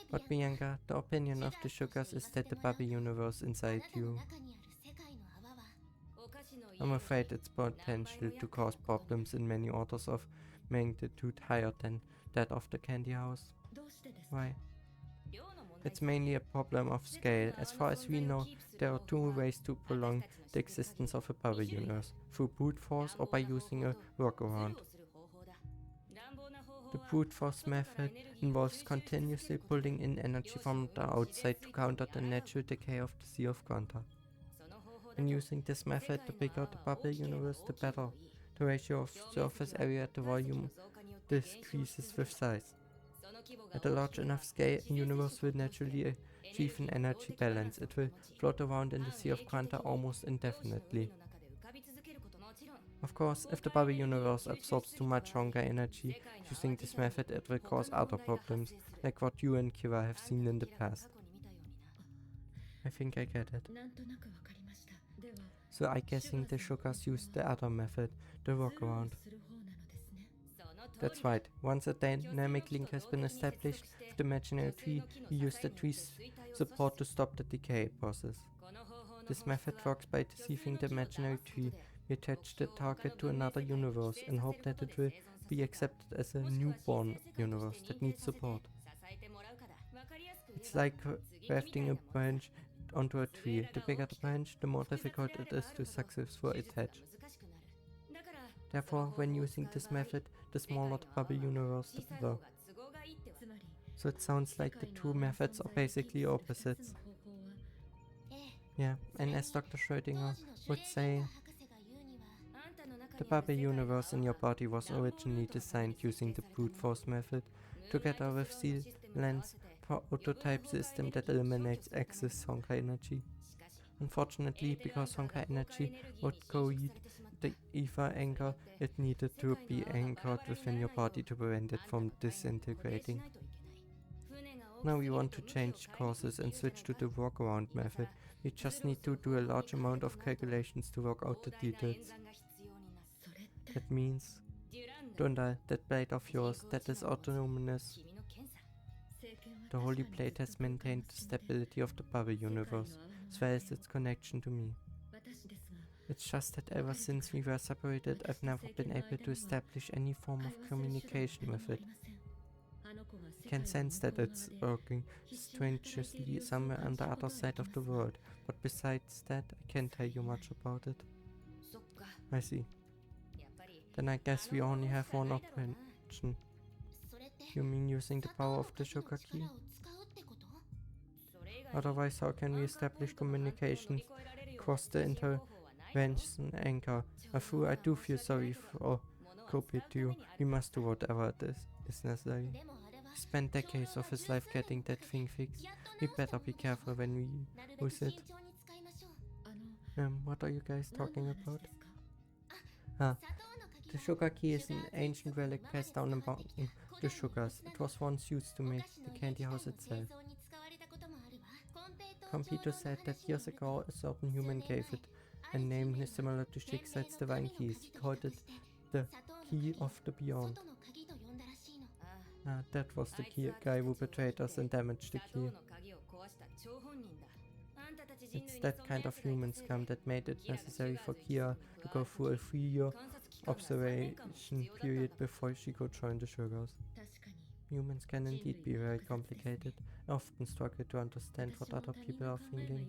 But Bianca, the opinion of the sugars is that the bubble universe inside you. I'm afraid its potential to cause problems in many orders of magnitude higher than that of the candy house. Why? It's mainly a problem of scale. As far as we know, there are 2 ways to prolong the existence of a bubble universe, through brute force or by using a workaround. The brute force method involves continuously pulling in energy from the outside to counter the natural decay of the Sea of Quanta. When using this method, the bigger the bubble universe, the better. The ratio of surface area to volume decreases with size. At a large enough scale, a universe will naturally achieve an energy balance. It will float around in the Sea of Quanta almost indefinitely. Of course, if the bubble universe absorbs too much Honkai energy, using this method it will cause other problems, like what you and Kira have seen in the past. I think I get it. So I'm guessing the sugars use the other method, the workaround. That's right. Once a dynamic link has been established with the imaginary tree, you use the tree's support to stop the decay process. This method works by deceiving the imaginary tree. We attach the target to another universe and hope that it will be accepted as a newborn universe that needs support. It's like grafting a branch onto a tree. The bigger the branch, the more difficult it is to successfully attach. Therefore, when using this method, the smaller the bubble universe, the better. So it sounds like the two methods are basically opposites. Yeah, and as Dr. Schrödinger would say, the bubble universe in your body was originally designed using the brute force method, together with Sea Lens prototype system that eliminates excess Honkai energy. Unfortunately, because Honkai energy would co-eat the ether anchor, it needed to be anchored within your body to prevent it from disintegrating. Now we want to change courses and switch to the workaround method. We just need to do a large amount of calculations to work out the details. That means, Durandal, that blade of yours, that is autonomous. The holy blade has maintained the stability of the bubble universe, as well as its connection to me. It's just that ever since we were separated, I've never been able to establish any form of communication with it. I can sense that it's working strangely somewhere on the other side of the world, but besides that, I can't tell you much about it. I see. Then I guess we only have one option. You mean using the power of the sugar key? Otherwise, how can we establish communication across the intervention anchor? After I do feel sorry for Kopitio, we must do whatever it is necessary. He spent decades of his life getting that thing fixed. We better be careful when we use it. What are you guys talking about? The sugar key is an ancient relic passed down among the sugars. It was once used to make the candy house itself. Compito said that years ago a certain human gave it a name similar to Schicksal's divine keys. He called it the Key of the Beyond. That was the guy who betrayed us and damaged the key. It's that kind of human scum that made it necessary for Kia to go through a 3-year observation period before she could join the sugars. Humans can indeed be very complicated. I often struggle to understand what other people are thinking.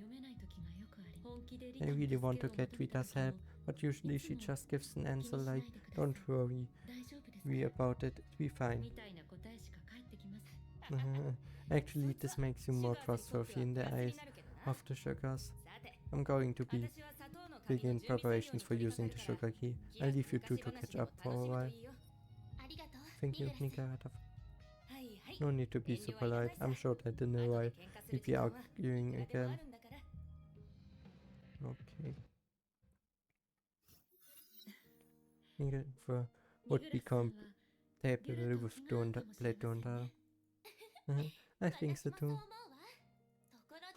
I really want to get Rita's help, but usually she just gives an answer like, don't worry about it, it'll be fine. Actually, this makes you more trustworthy in the eyes of the sugars. I'm going to begin preparations for using the sugar key. I'll leave you two to catch up for a while. Thank you, Nikarata. No need to be so polite. I'm sure that in a while we'll be arguing again. Okay. Nikarata would become compatible with Blade Durandal. I think so too.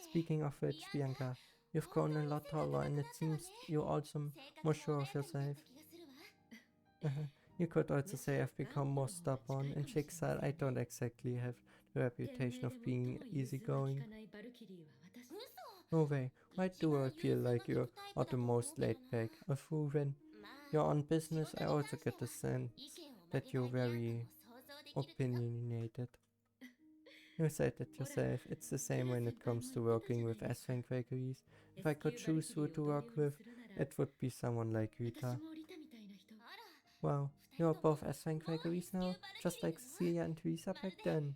Speaking of which, Bianca, you've grown a lot taller and it seems you're also more sure of yourself. You could also say I've become more stubborn. In Schicksal, I don't exactly have the reputation of being easygoing. No way, why do I feel like you're the most laid back? Although when you're on business, I also get the sense that you're very opinionated. You said it yourself, it's the same when it comes to working with S-Rank vagaries. If I could choose who to work with, it would be someone like Rita. Wow, you're both S-Rank vagaries now, just like Cecilia and Teresa back then.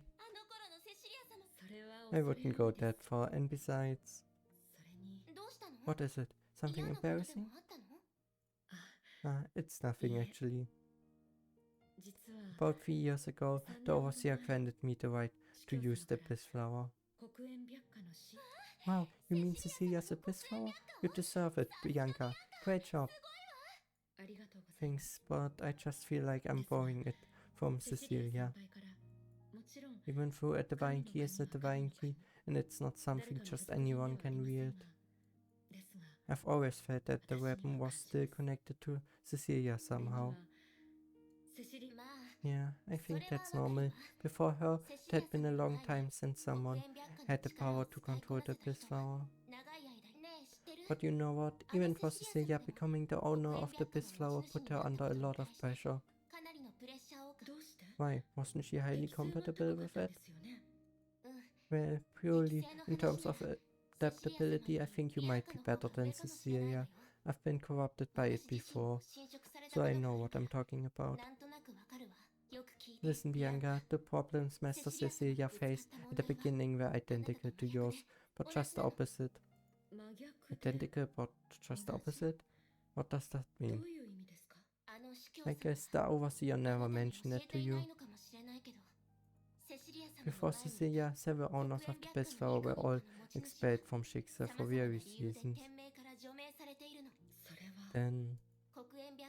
I wouldn't go that far, and besides... What is it? Something embarrassing? It's nothing actually. About 3 years ago, the overseer granted me the right to use the Bliss Flower. Wow, you mean Cecilia's a Bliss Flower? You deserve it, Bianca. Great job. Thanks, but I just feel like I'm borrowing it from Cecilia. Even though a divine key is a divine key, and it's not something just anyone can wield. I've always felt that the weapon was still connected to Cecilia somehow. Yeah, I think that's normal. Before her, it had been a long time since someone had the power to control the Abyss Flower. But you know what? Even for Cecilia, becoming the owner of the Abyss Flower put her under a lot of pressure. Why? Wasn't she highly compatible with it? Well, purely in terms of adaptability, I think you might be better than Cecilia. I've been corrupted by it before, so I know what I'm talking about. Listen, Bianca, the problems Master Cecilia faced at the beginning were identical to yours, but just the opposite. Identical, but just the opposite? What does that mean? I guess the Overseer never mentioned it to you. Before Cecilia, several owners of the Abyss Flower were all expelled from Schicksal for various reasons. Then,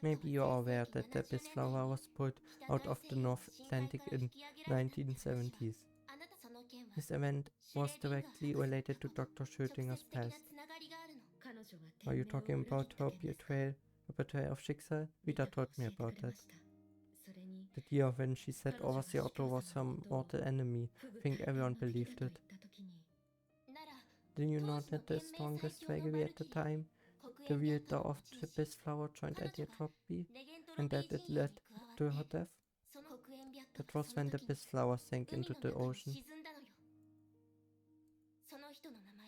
maybe you are aware that the Abyss Flower was pulled out of the North Atlantic in 1970s. This event was directly related to Dr. Schrödinger's past. Are you talking about her betrayal of Schicksal? Rita told me about that. The year when she said Overseer Otto was her mortal enemy. I think everyone believed it. Do you know that the strongest Valkyrie at the time, the wielder of the Abyss Flower, joined Adiatropi, and that it led to her death? That was when the Abyss Flower sank into the ocean.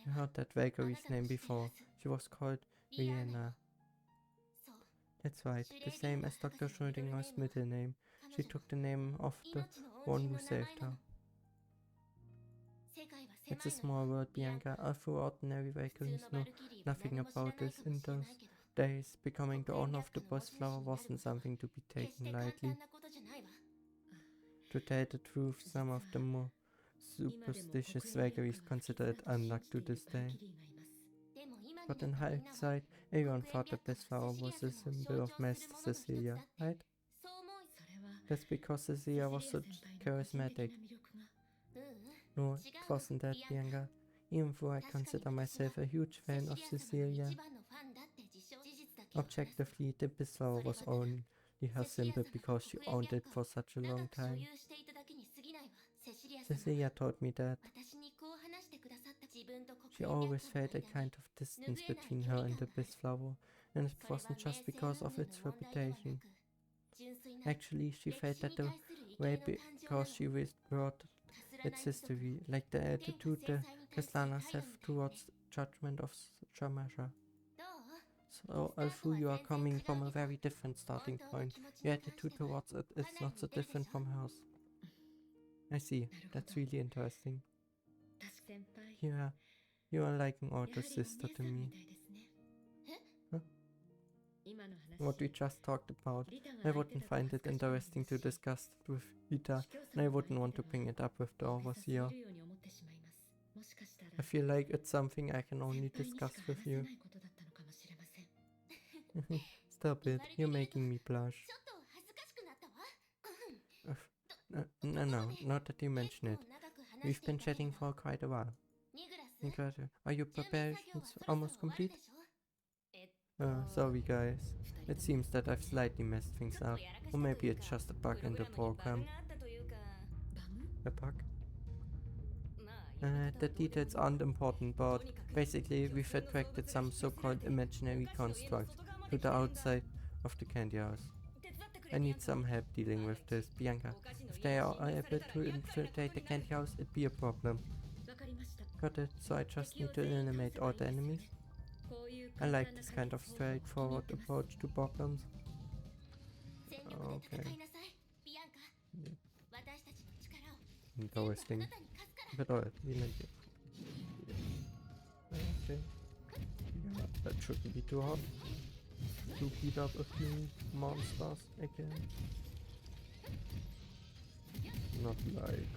I heard that Valkyrie's name before. She was called Vienna. That's right, the same as Dr. Schrödinger's middle name. She took the name of the one who saved her. It's a small world, Bianca. Although ordinary Valkyries know nothing about this in those days, becoming the owner of the Abyss Flower wasn't something to be taken lightly. To tell the truth, some of the more superstitious Valkyries consider it unluck to this day. But in hindsight, everyone thought the Abyss Flower was a symbol of Master Cecilia, right? That's because Cecilia was so charismatic. No, it wasn't that, Bianca. Even though I consider myself a huge fan of Cecilia. Objectively, the Abyss Flower was only her symbol because she owned it for such a long time. Cecilia told me that. She always felt a kind of distance between her and the Abyss Flower, and it wasn't just because of its reputation. Actually, she felt that the way because she read its history, like the attitude the Kaslanas have towards the judgment of Shamash. So, although you are coming from a very different starting point, your attitude towards it is not so different from hers. I see, that's really interesting. You are like an older sister to me. Huh? What we just talked about, I wouldn't find it interesting to discuss it with Rita, and I wouldn't want to bring it up with the Overseer. I feel like it's something I can only discuss with you. Stop it, you're making me blush. No, not that you mention it. We've been chatting for quite a while. Are your preparations almost complete? Sorry guys. It seems that I've slightly messed things up. Or maybe it's just a bug in the program. A bug? The details aren't important, but basically we've attracted some so-called imaginary constructs to the outside of the candy house. I need some help dealing with this, Bianca. If they are able to infiltrate the candy house, it'd be a problem. Got it, so I just need to eliminate all the enemies? I like this kind of straightforward approach to problems. Okay. Interesting. But alright, we like it. Okay. Yeah, that shouldn't be too hard. To beat up a few monsters again. Not like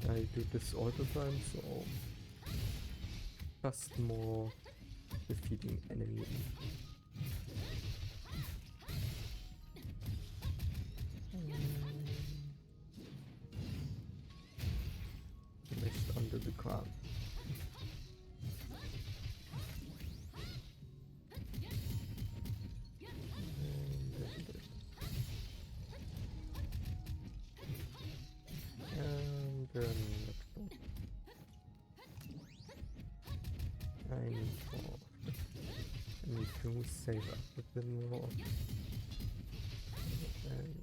I do this all the time, so just more defeating enemies. Mist under the crown. And save up a bit more. And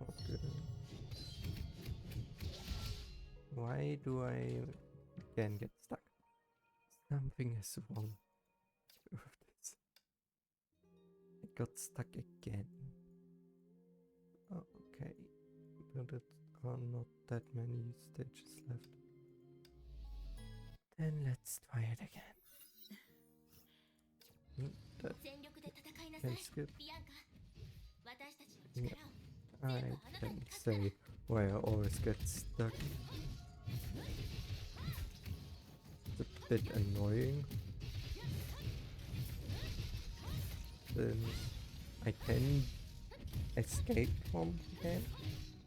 okay. Why do I again get stuck? Something is wrong with this. I got stuck again. Oh, okay, but it are not that many stages left. Then let's try it again. That can skip. Yeah, I can say why I always get stuck. It's a bit annoying. Then I can escape from the game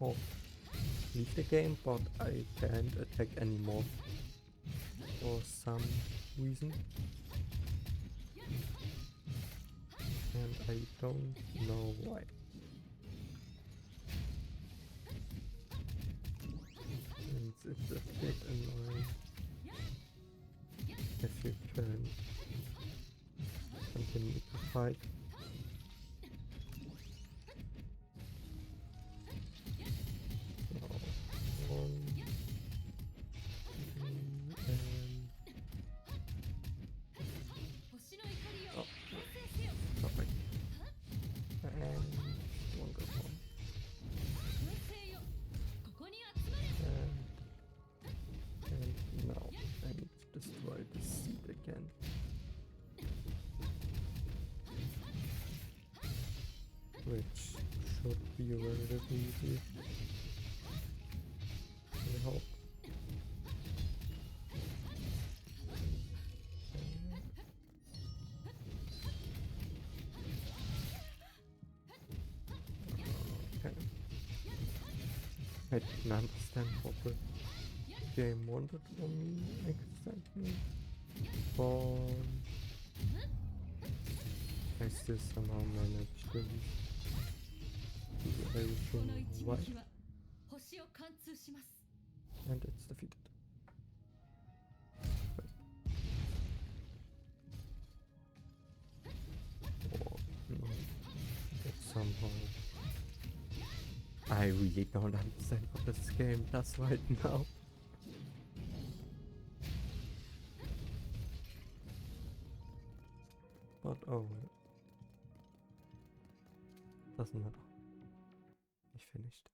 or leave the game, but I can't attack anymore for some reason. And I don't know why. And it's a bit annoying if you can continue to fight. So, 1, 2, and oh, perfect. And one good one. And now I need to destroy the seed again. Which should be relatively easy. I hope. Okay. I didn't understand what the game wanted from me exactly, but I still somehow managed to do everything right, and it's defeated. Or no, it's somehow. I really don't understand what this game does right now. But oh, doesn't matter. I finished.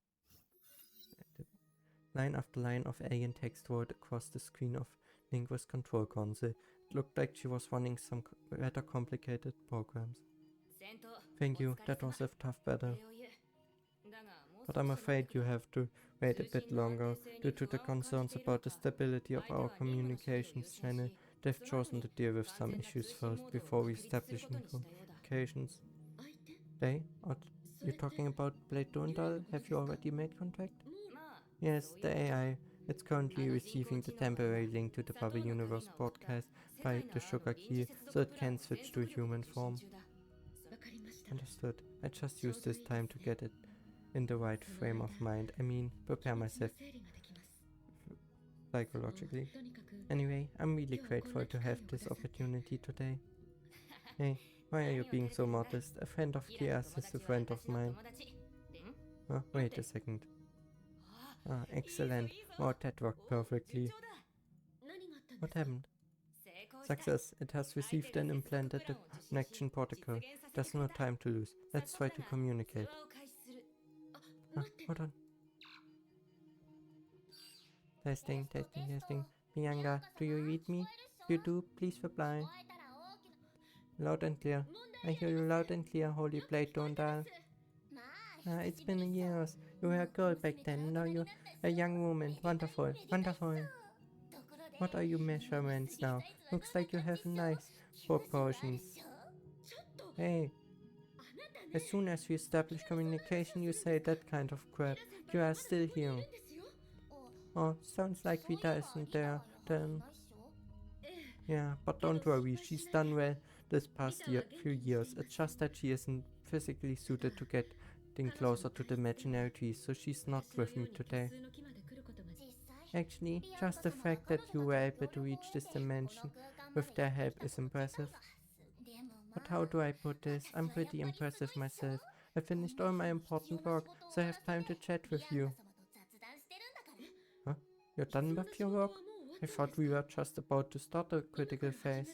Line after line of alien text rolled across the screen of Lingua's control console. It looked like she was running some rather complicated programs. Thank you, that was a tough battle. But I'm afraid you have to wait a bit longer. Due to the concerns about the stability of our communications channel, they've chosen to deal with some issues first before we establish new communications. They? Are you talking about Blade Durandal? Have you already made contact? Yes, the AI. It's currently receiving the temporary link to the Bubble Universe broadcast by the sugar key, so it can switch to human form. Understood. I just used this time to get it in the right frame of mind. I mean, prepare myself psychologically. Anyway, I'm really grateful to have this opportunity today. Hey, why are you being so modest? A friend of Kia's is a friend of mine. Wait a second. Ah, excellent. Wow, that worked perfectly. What happened? Success. It has received and implanted the connection protocol. There's no time to lose. Let's try to communicate. Hold on. Testing, testing, testing. Bianca, do you read me? If you do, please reply. Loud and clear. I hear you loud and clear, Holy Blade Durandal. It's been years. You were a girl back then, now you're a young woman. Wonderful, wonderful. What are your measurements now? Looks like you have nice proportions. Hey, as soon as we establish communication, you say that kind of crap. You are still here. Oh, sounds like Vita isn't there, then. Yeah, but don't worry, she's done well this past few years. It's just that she isn't physically suited to getting closer to the imaginary trees, so she's not with me today. Actually, just the fact that you were able to reach this dimension with their help is impressive. But how do I put this? I'm pretty impressive myself. I finished all my important work, so I have time to chat with you. Huh? You're done with your work? I thought we were just about to start the critical phase.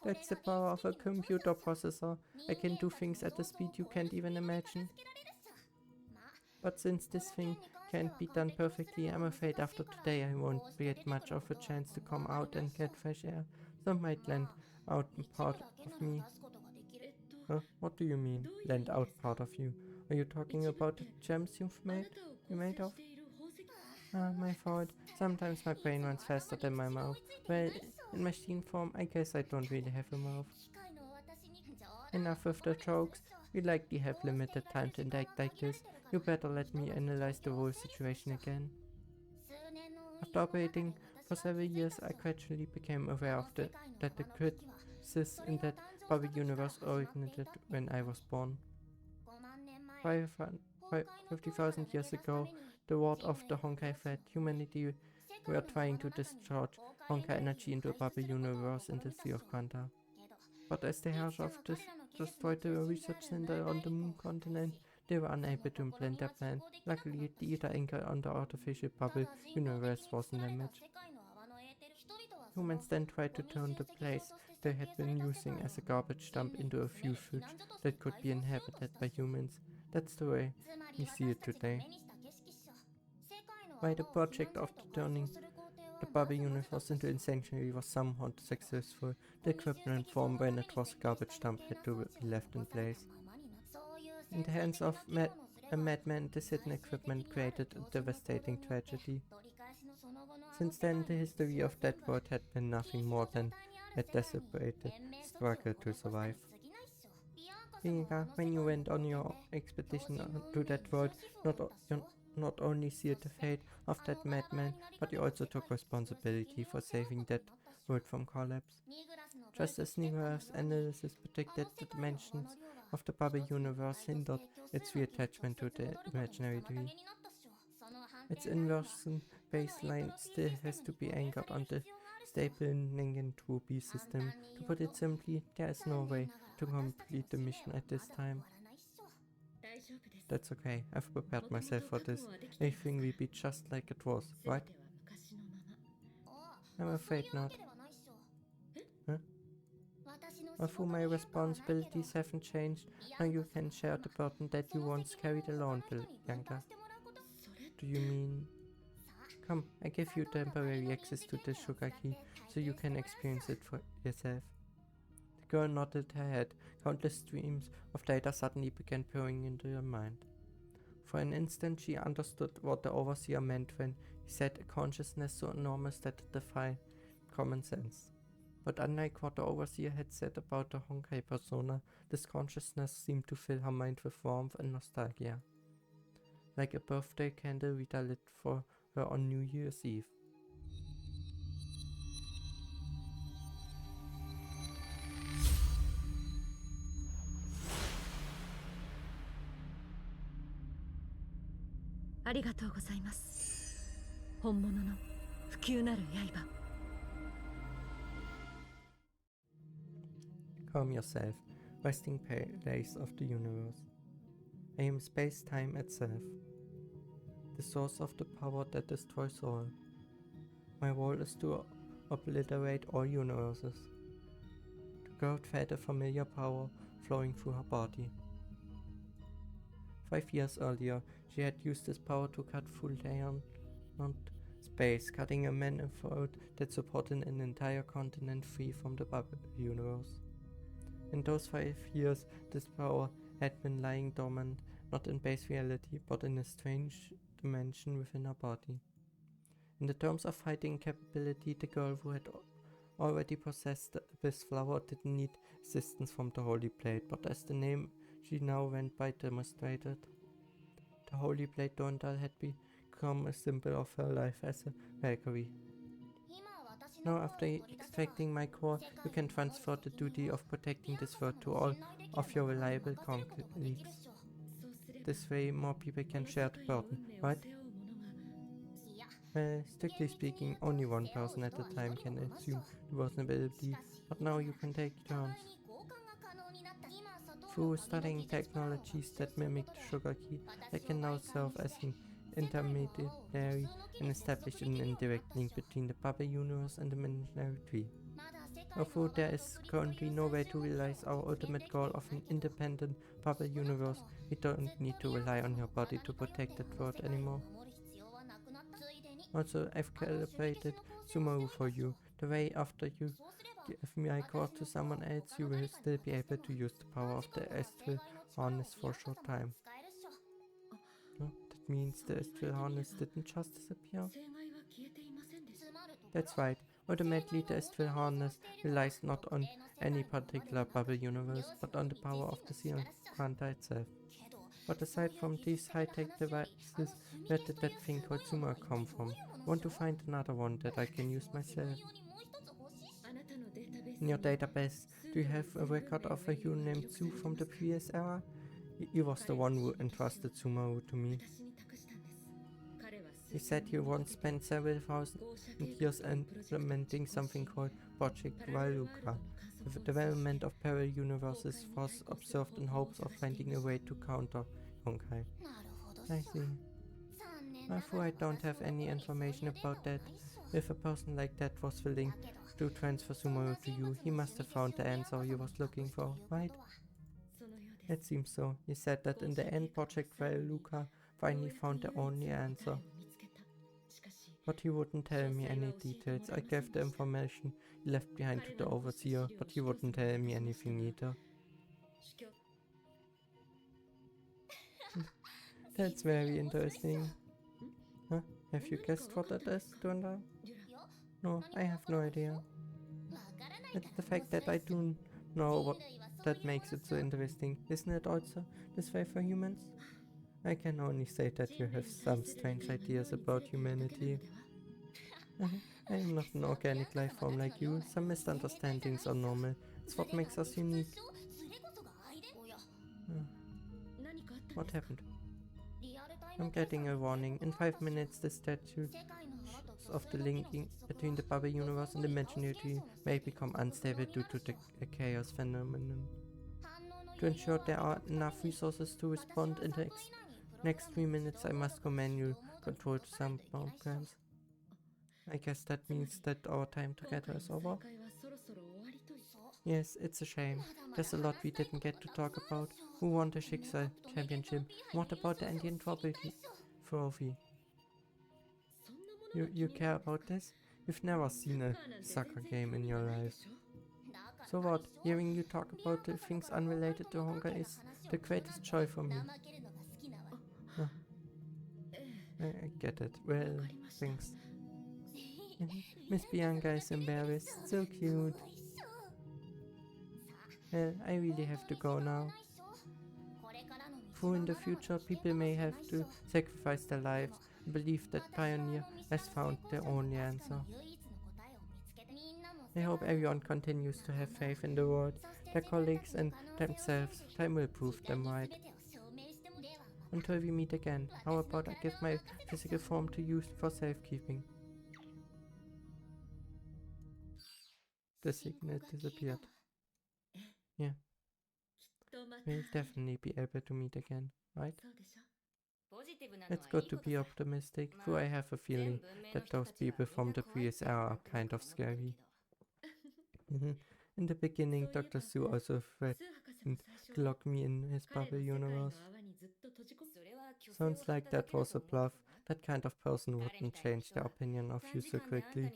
That's the power of a computer processor. I can do things at a speed you can't even imagine. But since this thing can't be done perfectly, I'm afraid after today I won't get much of a chance to come out and get fresh air. Some might lend out part of me. Huh? What do you mean, lend out part of you? Are you talking about the gems You made of? Ah, my fault. Sometimes my brain runs faster than my mouth. Well, in machine form, I guess I don't really have a mouth. Enough with the jokes. We likely have limited time to interact like this. You better let me analyze the whole situation again. After operating for several years, I gradually became aware of that the crisis in that Barbie universe originated when I was born. 50,000 years ago, the ward of the Honkai fled. Humanity were trying to discharge Honkai energy into a Barbie universe in the Sea of Quanta. But as the Herrscher of destroyed the research center on the moon continent, they were unable to implement their plan. Luckily, the ether anchor on the artificial bubble universe wasn't damaged. Humans then tried to turn the place they had been using as a garbage dump into a refuge that could be inhabited by humans. That's the way we see it today. While the project of turning the Barbie universe into a sanctuary was somewhat successful, the equipment formed when it was a garbage dump had to be left in place. In the hands of a madman, this hidden equipment created a devastating tragedy. Since then, the history of that world had been nothing more than a desperate struggle to survive. Bianca, when you went on your expedition to that world, you not only sealed the fate of that madman, but you also took responsibility for saving that world from collapse. Just as Nigar's analysis predicted, the dimensions of the Bubble universe hindered its reattachment to the imaginary tree. Its inversion baseline still has to be anchored on the stable Ningen 2B system. To put it simply, there is no way to complete the mission at this time. That's okay, I've prepared myself for this. Everything will be just like it was, right? I'm afraid not. Huh? Although my responsibilities haven't changed, now you can share the burden that you once carried alone, Bianca. Do you mean... Come, I give you temporary access to the sugar key, so you can experience it for yourself. The girl nodded her head. Countless streams of data suddenly began pouring into her mind. For an instant she understood what the overseer meant when he said a consciousness so enormous that it defied common sense. But unlike what the overseer had said about the Honkai persona, this consciousness seemed to fill her mind with warmth and nostalgia. Like a birthday candle Rita lit for her on New Year's Eve. Calm yourself, resting place of the universe. I am space-time itself, the source of the power that destroys all. My role is to obliterate all universes. The girl felt a familiar power flowing through her body. 5 years earlier, she had used this power to cut full diamond space, cutting a manifold that supported an entire continent free from the bubble universe. In those 5 years, this power had been lying dormant, not in base reality, but in a strange dimension within her body. In the terms of fighting capability, the girl who had already possessed the Abyss Flower didn't need assistance from the Holy Blade, but as the name she now went by demonstrated, the Holy Blade Durandal had become a symbol of her life as a Valkyrie. Now, after extracting my core, you can transfer the duty of protecting this world to all of your reliable colleagues. This way, more people can share the burden, right? Well, strictly speaking, only one person at a time can assume reversibility, but now you can take turns. Through studying technologies that mimic the sugar key, I can now serve as an intermediary and establish an indirect link between the bubble universe and the imaginary tree. Although there is currently no way to realize our ultimate goal of an independent bubble universe, we don't need to rely on your body to protect that world anymore. Also, I've calibrated Sumaru for you. The way after you give my cord to someone else, you will still be able to use the power of the astral harness for a short time. No, that means the astral harness didn't just disappear. That's right. Ultimately, the astral harness relies not on any particular bubble universe, but on the power of the Sea of Quanta itself. But aside from these high-tech devices, where did that thing called Sumaru come from? I want to find another one that I can use myself. In your database, do you have a record of a human named Su from the previous era? He was the one who entrusted Sumaru to me. He said he once spent several thousand years implementing something called Project Valuka. The development of parallel universes was observed in hopes of finding a way to counter Honkai. I see. Although I don't have any information about that, if a person like that was willing to transfer Sumaru to you, he must have found the answer he was looking for, right? It seems so. He said that in the end Project Valuka finally found the only answer. But he wouldn't tell me any details. I gave the information he left behind to the overseer, but he wouldn't tell me anything either. That's very interesting. Huh? Have you guessed what that is, Durandal? No, I have no idea. It's the fact that I do know what that makes it so interesting. Isn't it also this way for humans? I can only say that you have some strange ideas about humanity. I am not an organic life form like you. Some misunderstandings are normal. It's what makes us unique. What happened? I'm getting a warning. In 5 minutes, the statue of the linking between the bubble universe and the imaginary may become unstable due to the chaos phenomenon. To ensure there are enough resources to respond in the next 3 minutes, I must go manual control to some programs. I guess that means that our time together is over. Yes, it's a shame. There's a lot we didn't get to talk about. Who won the Schicksal Championship? What about the Indian Trophy? You care about this? You've never seen a soccer game in your life. So what? Hearing you talk about the things unrelated to Honkai is the greatest joy for me. Huh. I get it. Well, thanks. Miss Bianca is embarrassed. So cute. Well, I really have to go now. For in the future, people may have to sacrifice their lives and believe that Pioneer has found the only answer. I hope everyone continues to have faith in the world, their colleagues and themselves. Time will prove them right. Until we meet again, how about I give my physical form to you for safekeeping? The signet disappeared. Yeah. We'll definitely be able to meet again, right? It's good to be optimistic, though I have a feeling that those people from the previous era are kind of scary. In the beginning, Dr. Su also threatened to lock me in his bubble universe. Sounds like that was a bluff. That kind of person wouldn't change their opinion of you so quickly.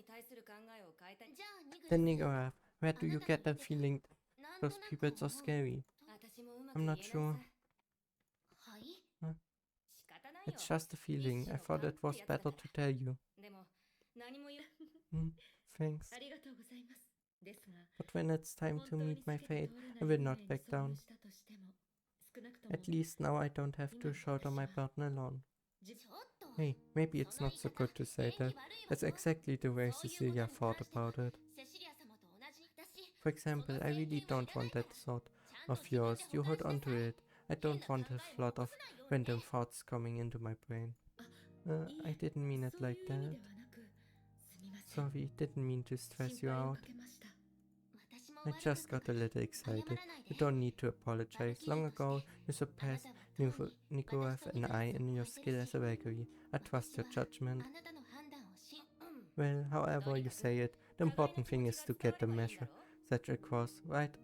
Then Nigaraf, where do you get that feeling that those people are scary? I'm not sure. Huh? It's just a feeling. I thought it was better to tell you. Thanks. But when it's time to meet my fate, I will not back down. At least now I don't have to shoulder my burden alone. Hey, maybe it's not so good to say that. That's exactly the way Cecilia thought about it. For example, I really don't want that thought of yours. You hold on to it. I don't want a flood of random thoughts coming into my brain. I didn't mean it like that. Sorry, didn't mean to stress you out. I just got a little excited. You don't need to apologize. Long ago, you surpassed Nikoev and I in your skill as a Valkyrie. I trust your judgment. Well, however you say it, the important thing is to get the message across, right?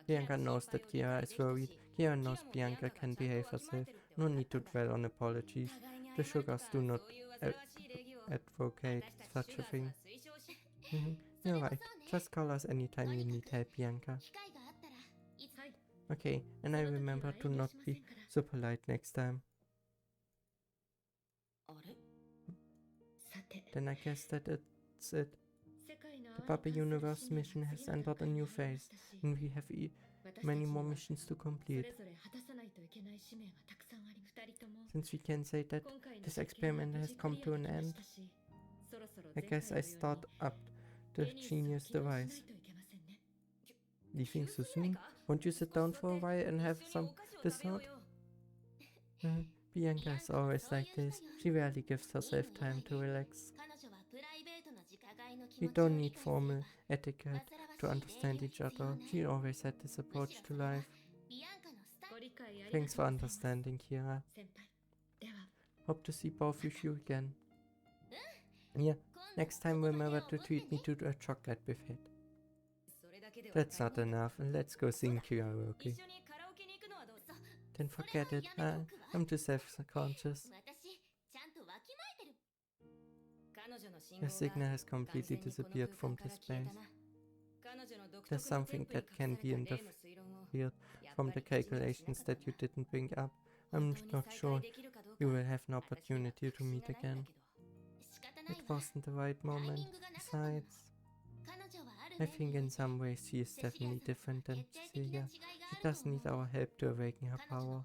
Bianca knows that Kiara is worried. Kiara knows Bianca can behave herself. No need to dwell on apologies. The sugars do not advocate such a thing. You're right. Just call us anytime you need help, Bianca. Okay, and I remember to not be so polite next time. Then I guess that it's it. The Puppy Universe mission has entered a new phase, and we have many more missions to complete. Since we can say that this experiment has come to an end, I guess I start up the genius device. Leaving so soon? Won't you sit down for a while and have some dessert? Bianca is always like this. She rarely gives herself time to relax. We don't need formal etiquette to understand each other. She always had this approach to life. Thanks for understanding, Kira. Hope to see both of you again. Yeah, next time remember to treat me to a chocolate buffet. That's not enough, and let's go sing karaoke. Then forget it, I'm too self-conscious. The signal has completely disappeared from the space. There's something that can be interfered from the calculations that you didn't bring up. I'm not sure you will have an opportunity to meet again. It wasn't the right moment. Besides, I think in some ways she is definitely different than Cecilia. She does need our help to awaken her power.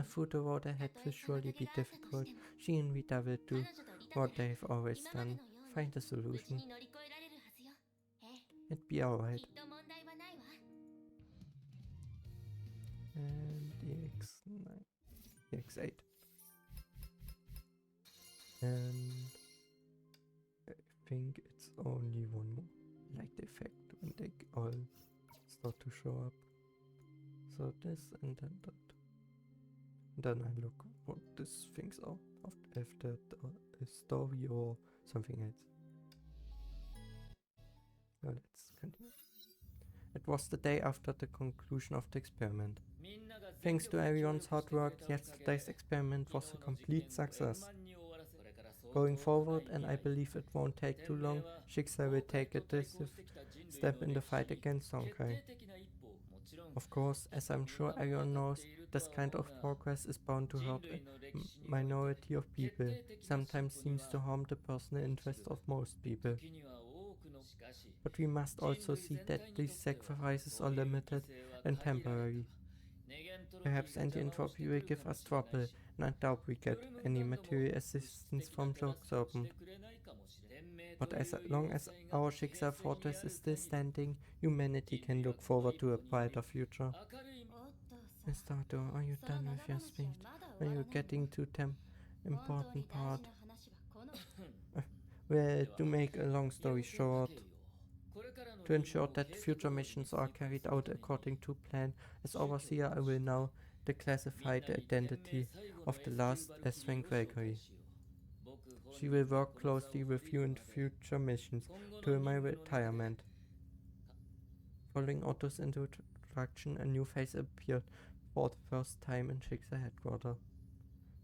Through the road ahead will surely be difficult. She and Rita will do what they've always done. Find a solution. It'd be alright. And the X9, the X8. And I think it's only one more light effect when they all start to show up. So this and then that. Then I look what these things are, if that a story or something else. Well, let's continue. It was the day after the conclusion of the experiment. Thanks to everyone's hard work, yesterday's experiment was a complete success. Going forward, and I believe it won't take too long, Schicksal will take a decisive step in the fight against Honkai. Of course, as I'm sure everyone knows, this kind of progress is bound to hurt a minority of people, sometimes seems to harm the personal interest of most people. But we must also see that these sacrifices are limited and temporary. Perhaps anti-entropy will give us trouble, and I doubt we get any material assistance from Serpent. But as long as our Schicksal Fortress is still standing, humanity can look forward to a brighter future. Miss Tato, are you done with your speech? Are you getting to the important part? Well, to make a long story short, to ensure that future missions are carried out according to plan, as overseer I will now declassify the identity of the last S-rank Valkyrie. She will work closely with you in future missions till my retirement. Following Otto's introduction, a new face appeared for the first time in Schicksal headquarters.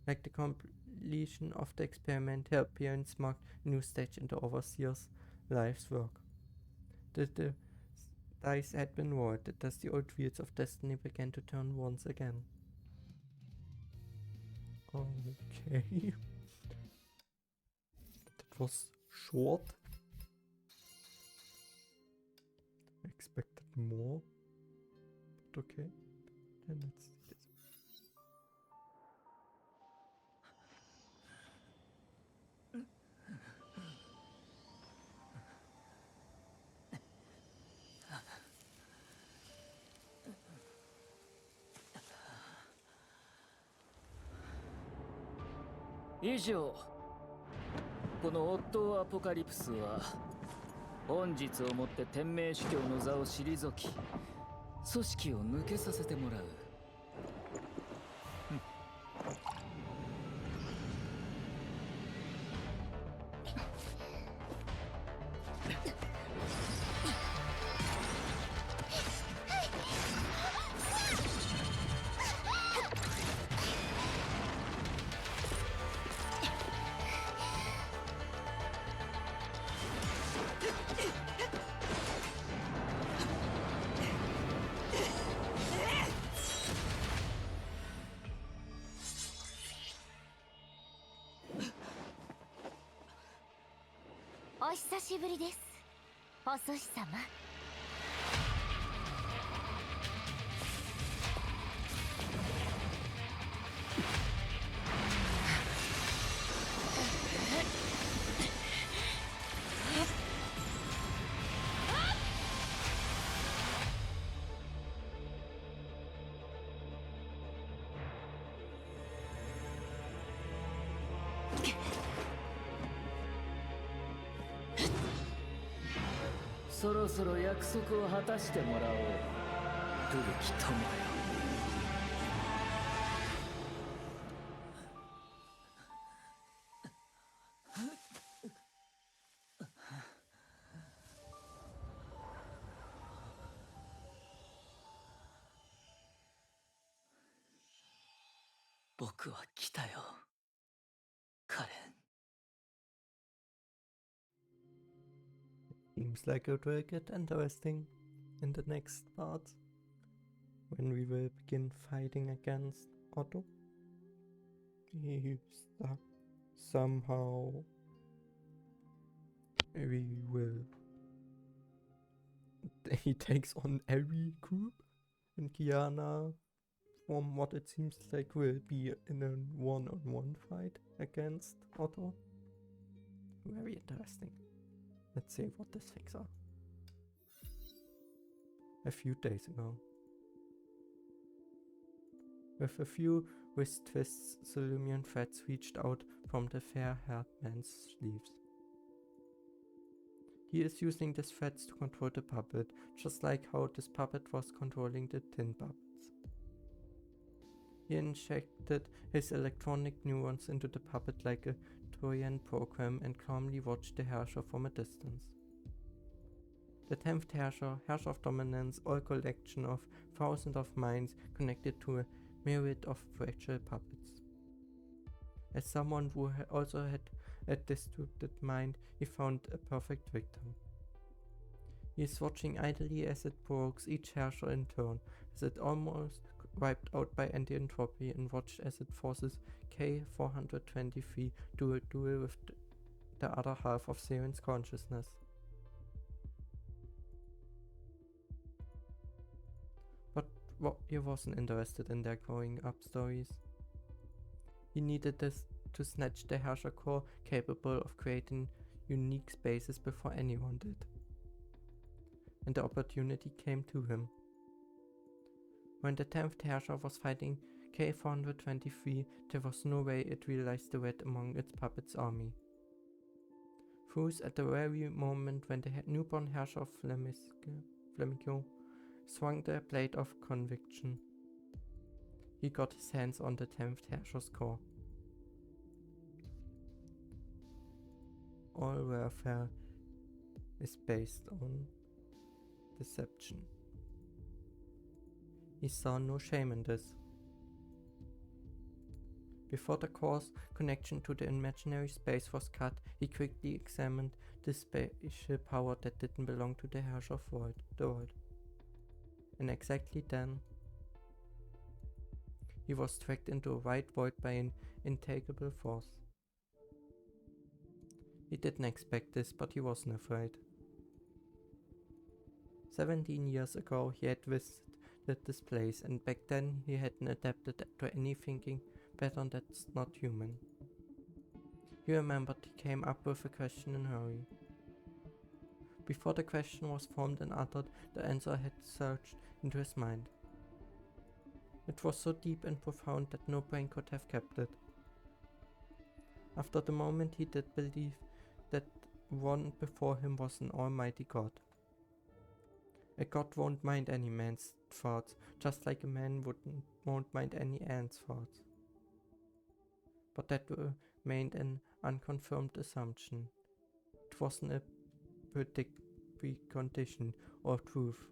Like the completion of the experiment, her appearance marked a new stage in the overseer's life's work. The dice had been rolled, as the old wheels of destiny began to turn once again. Okay. That was short. I expected more. But okay. Then let's see this. 以上、このオットーアポカリプスは本日をもって天命主教の座を退き、組織を抜けさせてもらう。お久しぶりです、お寿司様。そろそろ約束を果たしてもらおう、古き友よ。僕は来たよ、カレン。Seems like it will get interesting in the next part when we will begin fighting against Otto. Somehow he takes on every group, and Kiana, from what it seems like, will be in a one-on-one fight against Otto. Very interesting. Let's see what these things are. A few days ago. With a few wrist twists, the Lumion threads reached out from the fair-haired man's sleeves. He is using these threads to control the puppet, just like how this puppet was controlling the tin puppets. He injected his electronic neurons into the puppet like a Trojan program and calmly watched the Herrscher from a distance. The 10th Herrscher, Herrscher of Dominance, all collection of thousands of minds connected to a myriad of fragile puppets. As someone who also had a distorted mind, he found a perfect victim. He is watching idly as it provokes each Herrscher in turn, as it almost wiped out by anti-entropy, and watched as it forces K-423 to a duel with the other half of Seren's consciousness. But he wasn't interested in their growing up stories. He needed this to snatch the Herrscher core capable of creating unique spaces before anyone did. And the opportunity came to him. When the 10th Herrscher was fighting K-423, there was no way it realized the red among its puppets' army. Froze at the very moment when the newborn Herrscher of Flamico swung the blade of conviction. He got his hands on the 10th Herrscher's core. All warfare is based on deception. He saw no shame in this. Before the core's connection to the imaginary space was cut, he quickly examined the spatial power that didn't belong to the Herrscher of the world. And exactly then, he was dragged into a white void by an intangible force. He didn't expect this, but he wasn't afraid. 17 years ago, he had visited this place, and back then he hadn't adapted to any thinking pattern that's not human. He remembered he came up with a question in a hurry. Before the question was formed and uttered, the answer had surged into his mind. It was so deep and profound that no brain could have kept it. After the moment he did believe that one before him was an almighty god. A god won't mind any man's thoughts, just like a man won't mind any ant's thoughts. But that remained an unconfirmed assumption. It wasn't a precondition or truth.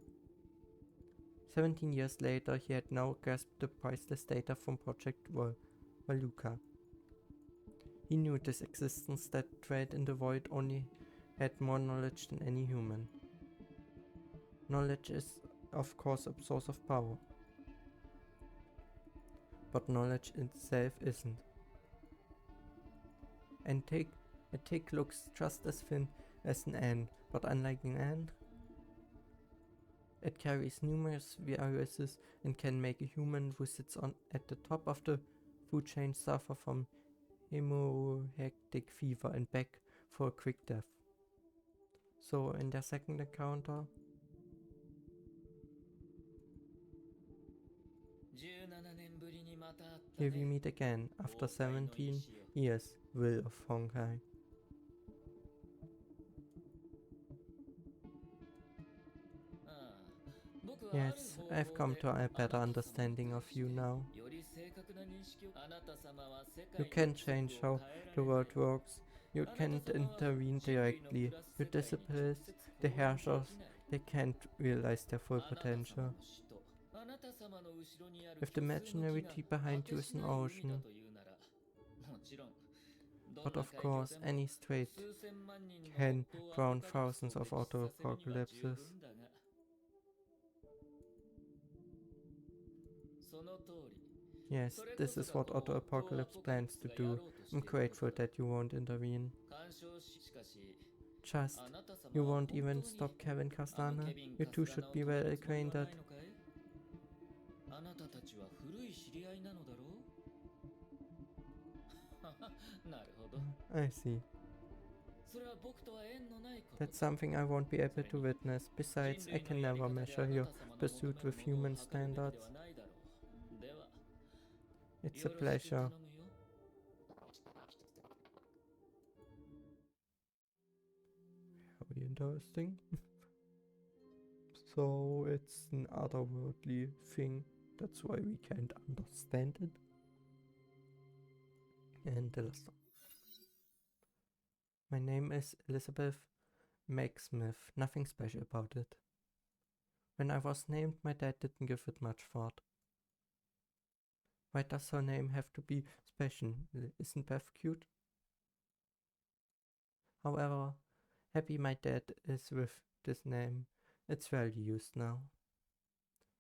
17 years later, he had now grasped the priceless data from Project Valuka. He knew this existence that dwelt in the void only had more knowledge than any human. Knowledge is, of course, a source of power. But knowledge itself isn't. A tick looks just as thin as an ant, but unlike an ant, it carries numerous viruses and can make a human who sits at the top of the food chain suffer from hemorrhagic fever and beg for a quick death. So in their second encounter, here we meet again after 17 years, Will of Honkai. Yes, I've come to a better understanding of you now. You can change how the world works. You can't intervene directly. Your disciples, the Herrschers, they can't realize their full potential. If the imaginary deep behind you is an ocean, but of course any strait can drown thousands of auto-apocalypses. Yes, this is what Auto Apocalypse plans to do. I'm grateful that you won't intervene. Just, you won't even stop Kevin Castana? You two should be well acquainted. I see. That's something I won't be able to witness. Besides, I can never measure your pursuit with human standards. It's a pleasure. Very interesting. So it's an otherworldly thing. That's why we can't understand it. And the last one. My name is Elizabeth Smith. Nothing special about it. When I was named, my dad didn't give it much thought. Why does her name have to be special? Isn't Beth cute? However, happy my dad is with this name. It's rarely used now.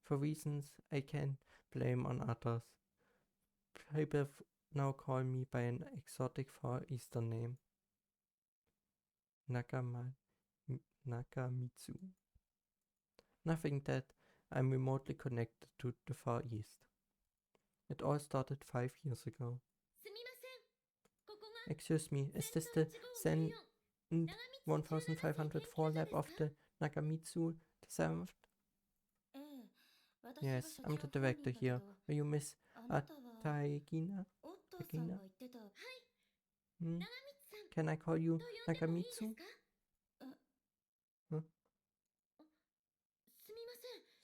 For reasons I can't blame on others. People now call me by an exotic Far Eastern name. Nakamitsu. Nothing that I'm remotely connected to the Far East. It all started 5 years ago. Excuse me, is this the Zen 1504 lab of the Nakamitsu the 7th? Yes, I'm the director here. Are you Miss Taigina? Can I call you Nakamitsu? Huh?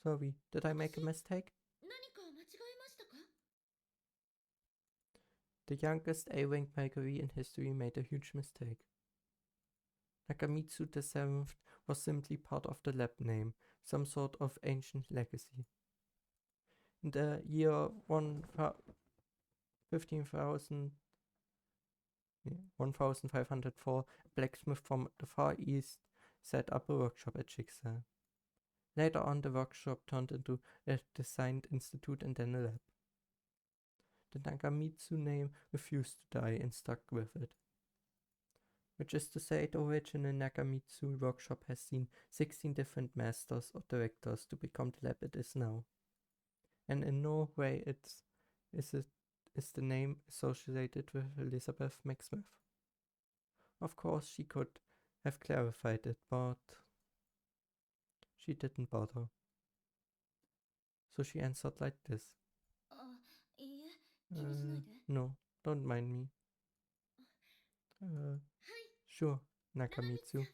Sorry, did I make a mistake? The youngest A-rank Valkyrie in history made a huge mistake. Nakamitsu the 7th was simply part of the lab name, some sort of ancient legacy. In the year 1504, a blacksmith from the Far East set up a workshop at Schicksal. Later on, the workshop turned into a design institute and then a lab. The Nakamitsu name refused to die and stuck with it. Which is to say, the original Nakamitsu workshop has seen 16 different masters or directors to become the lab it is now. And in no way is the name associated with Elizabeth Smith. Of course, she could have clarified it, but she didn't bother. So she answered like this. No, don't mind me. Sure, Nakamitsu.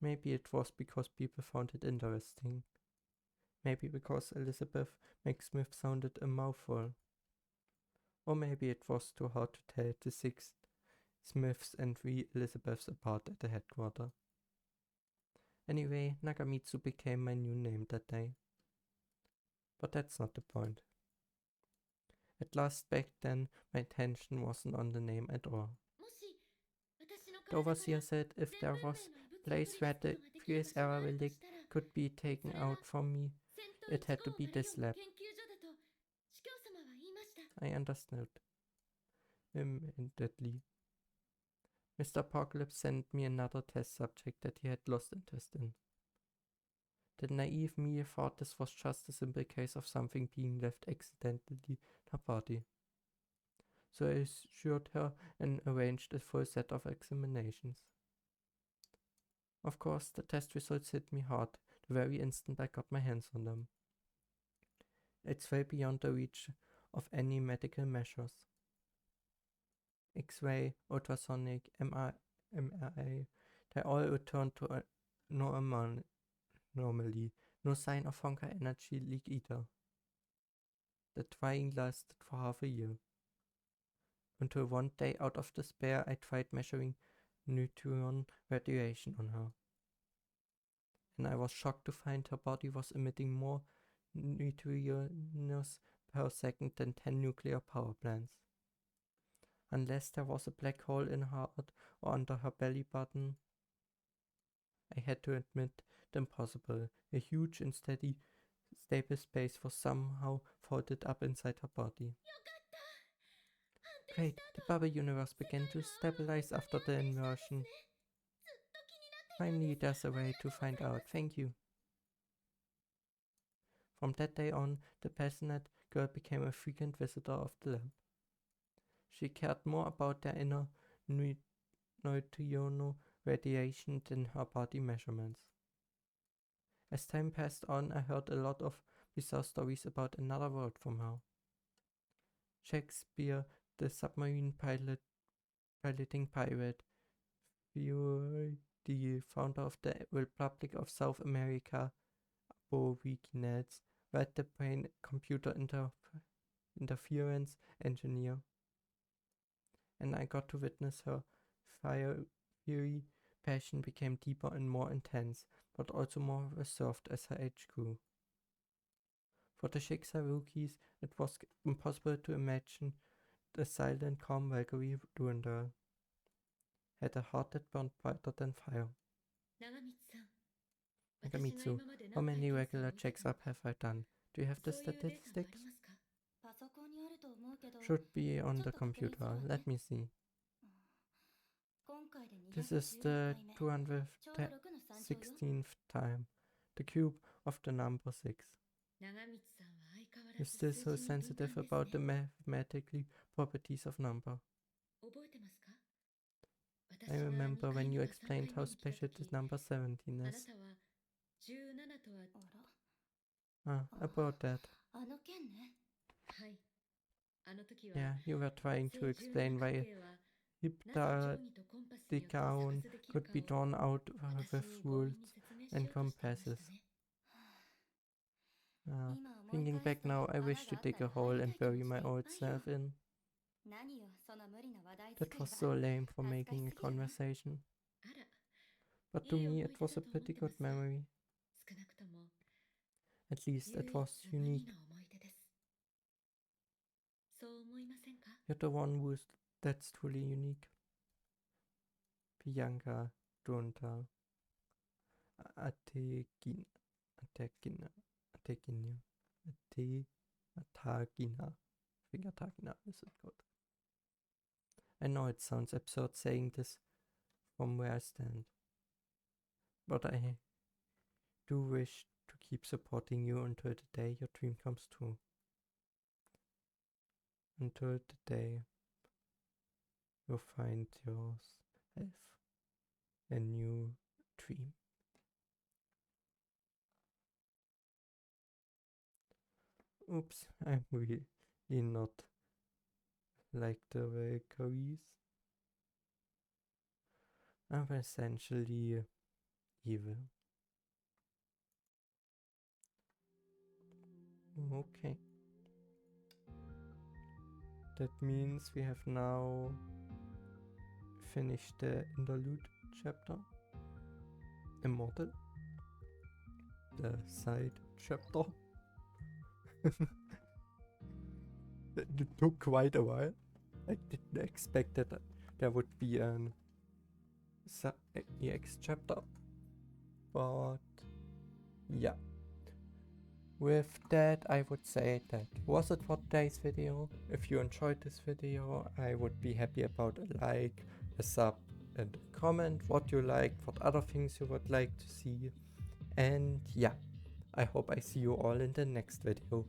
Maybe it was because people found it interesting. Maybe because Elizabeth McSmith sounded a mouthful. Or maybe it was too hard to tell the 6 Smiths and 3 Elizabeths apart at the headquarters. Anyway, Nakamitsu became my new name that day. But that's not the point. At last back then, my attention wasn't on the name at all. The overseer said if there was a place where the previous era relic could be taken out from me, it had to be this lab. I understood immediately. Mr. Apocalypse sent me another test subject that he had lost interest in. The naive me thought this was just a simple case of something being left accidentally in her body. So I assured her and arranged a full set of examinations. Of course, the test results hit me hard the very instant I got my hands on them. It's way beyond the reach of any medical measures. X-ray, ultrasonic, MRI, they all returned to normally. No sign of Honkai energy leak either. The trying lasted for half a year. Until one day, out of despair, I tried measuring neutron radiation on her. And I was shocked to find her body was emitting more neutrinos per second than 10 nuclear power plants. Unless there was a black hole in her heart or under her belly button, I had to admit the impossible. A huge and stable space was somehow folded up inside her body. Great, the bubble universe began to stabilize after the inversion. Finally, there's a way to find out. Thank you. From that day on, the passionate girl became a frequent visitor of the lab. She cared more about their inner neutrino radiation than her body measurements. As time passed on, I heard a lot of bizarre stories about another world from her. Shakespeare, the submarine piloting pirate, Fury, the founder of the Republic of South America, Aborígenes, read the brain computer interference engineer. And I got to witness her fiery passion became deeper and more intense, but also more reserved as her age grew. For the Schicksal rookies, it was impossible to imagine the silent, calm Valkyrie Durandal had a heart that burned brighter than fire. Nakamitsu, how many regular checks-up have I done? Do you have the statistics? Should be on the computer. Let me see. This is the 216th time. The cube of the number 6. You're still so sensitive about the mathematical properties of number. I remember when you explained how special this number 17 is. About that. Yeah, you were trying to explain why heptadecagon could be drawn out with rules and compasses. Thinking back now, I wish to dig a hole and bury my old self in. That was so lame for making a conversation. But to me it was a pretty good memory. At least it was unique. You're the one that's truly unique. Bianca Durandal. Atagina. I think Atagina is it called. I know it sounds absurd saying this from where I stand, but I do wish to keep supporting you until the day your dream comes true. Until the day you find yourself a new dream. Oops, I'm really not like the Valkyries. are essentially evil. Okay. That means we have now finished the interlude chapter. Immortal. The side chapter. It took quite a while. I didn't expect that there would be an EX chapter. But yeah. With that, I would say that was it for today's video. If you enjoyed this video, I would be happy about a like, a sub, and a comment what you liked, what other things you would like to see. And yeah, I hope I see you all in the next video.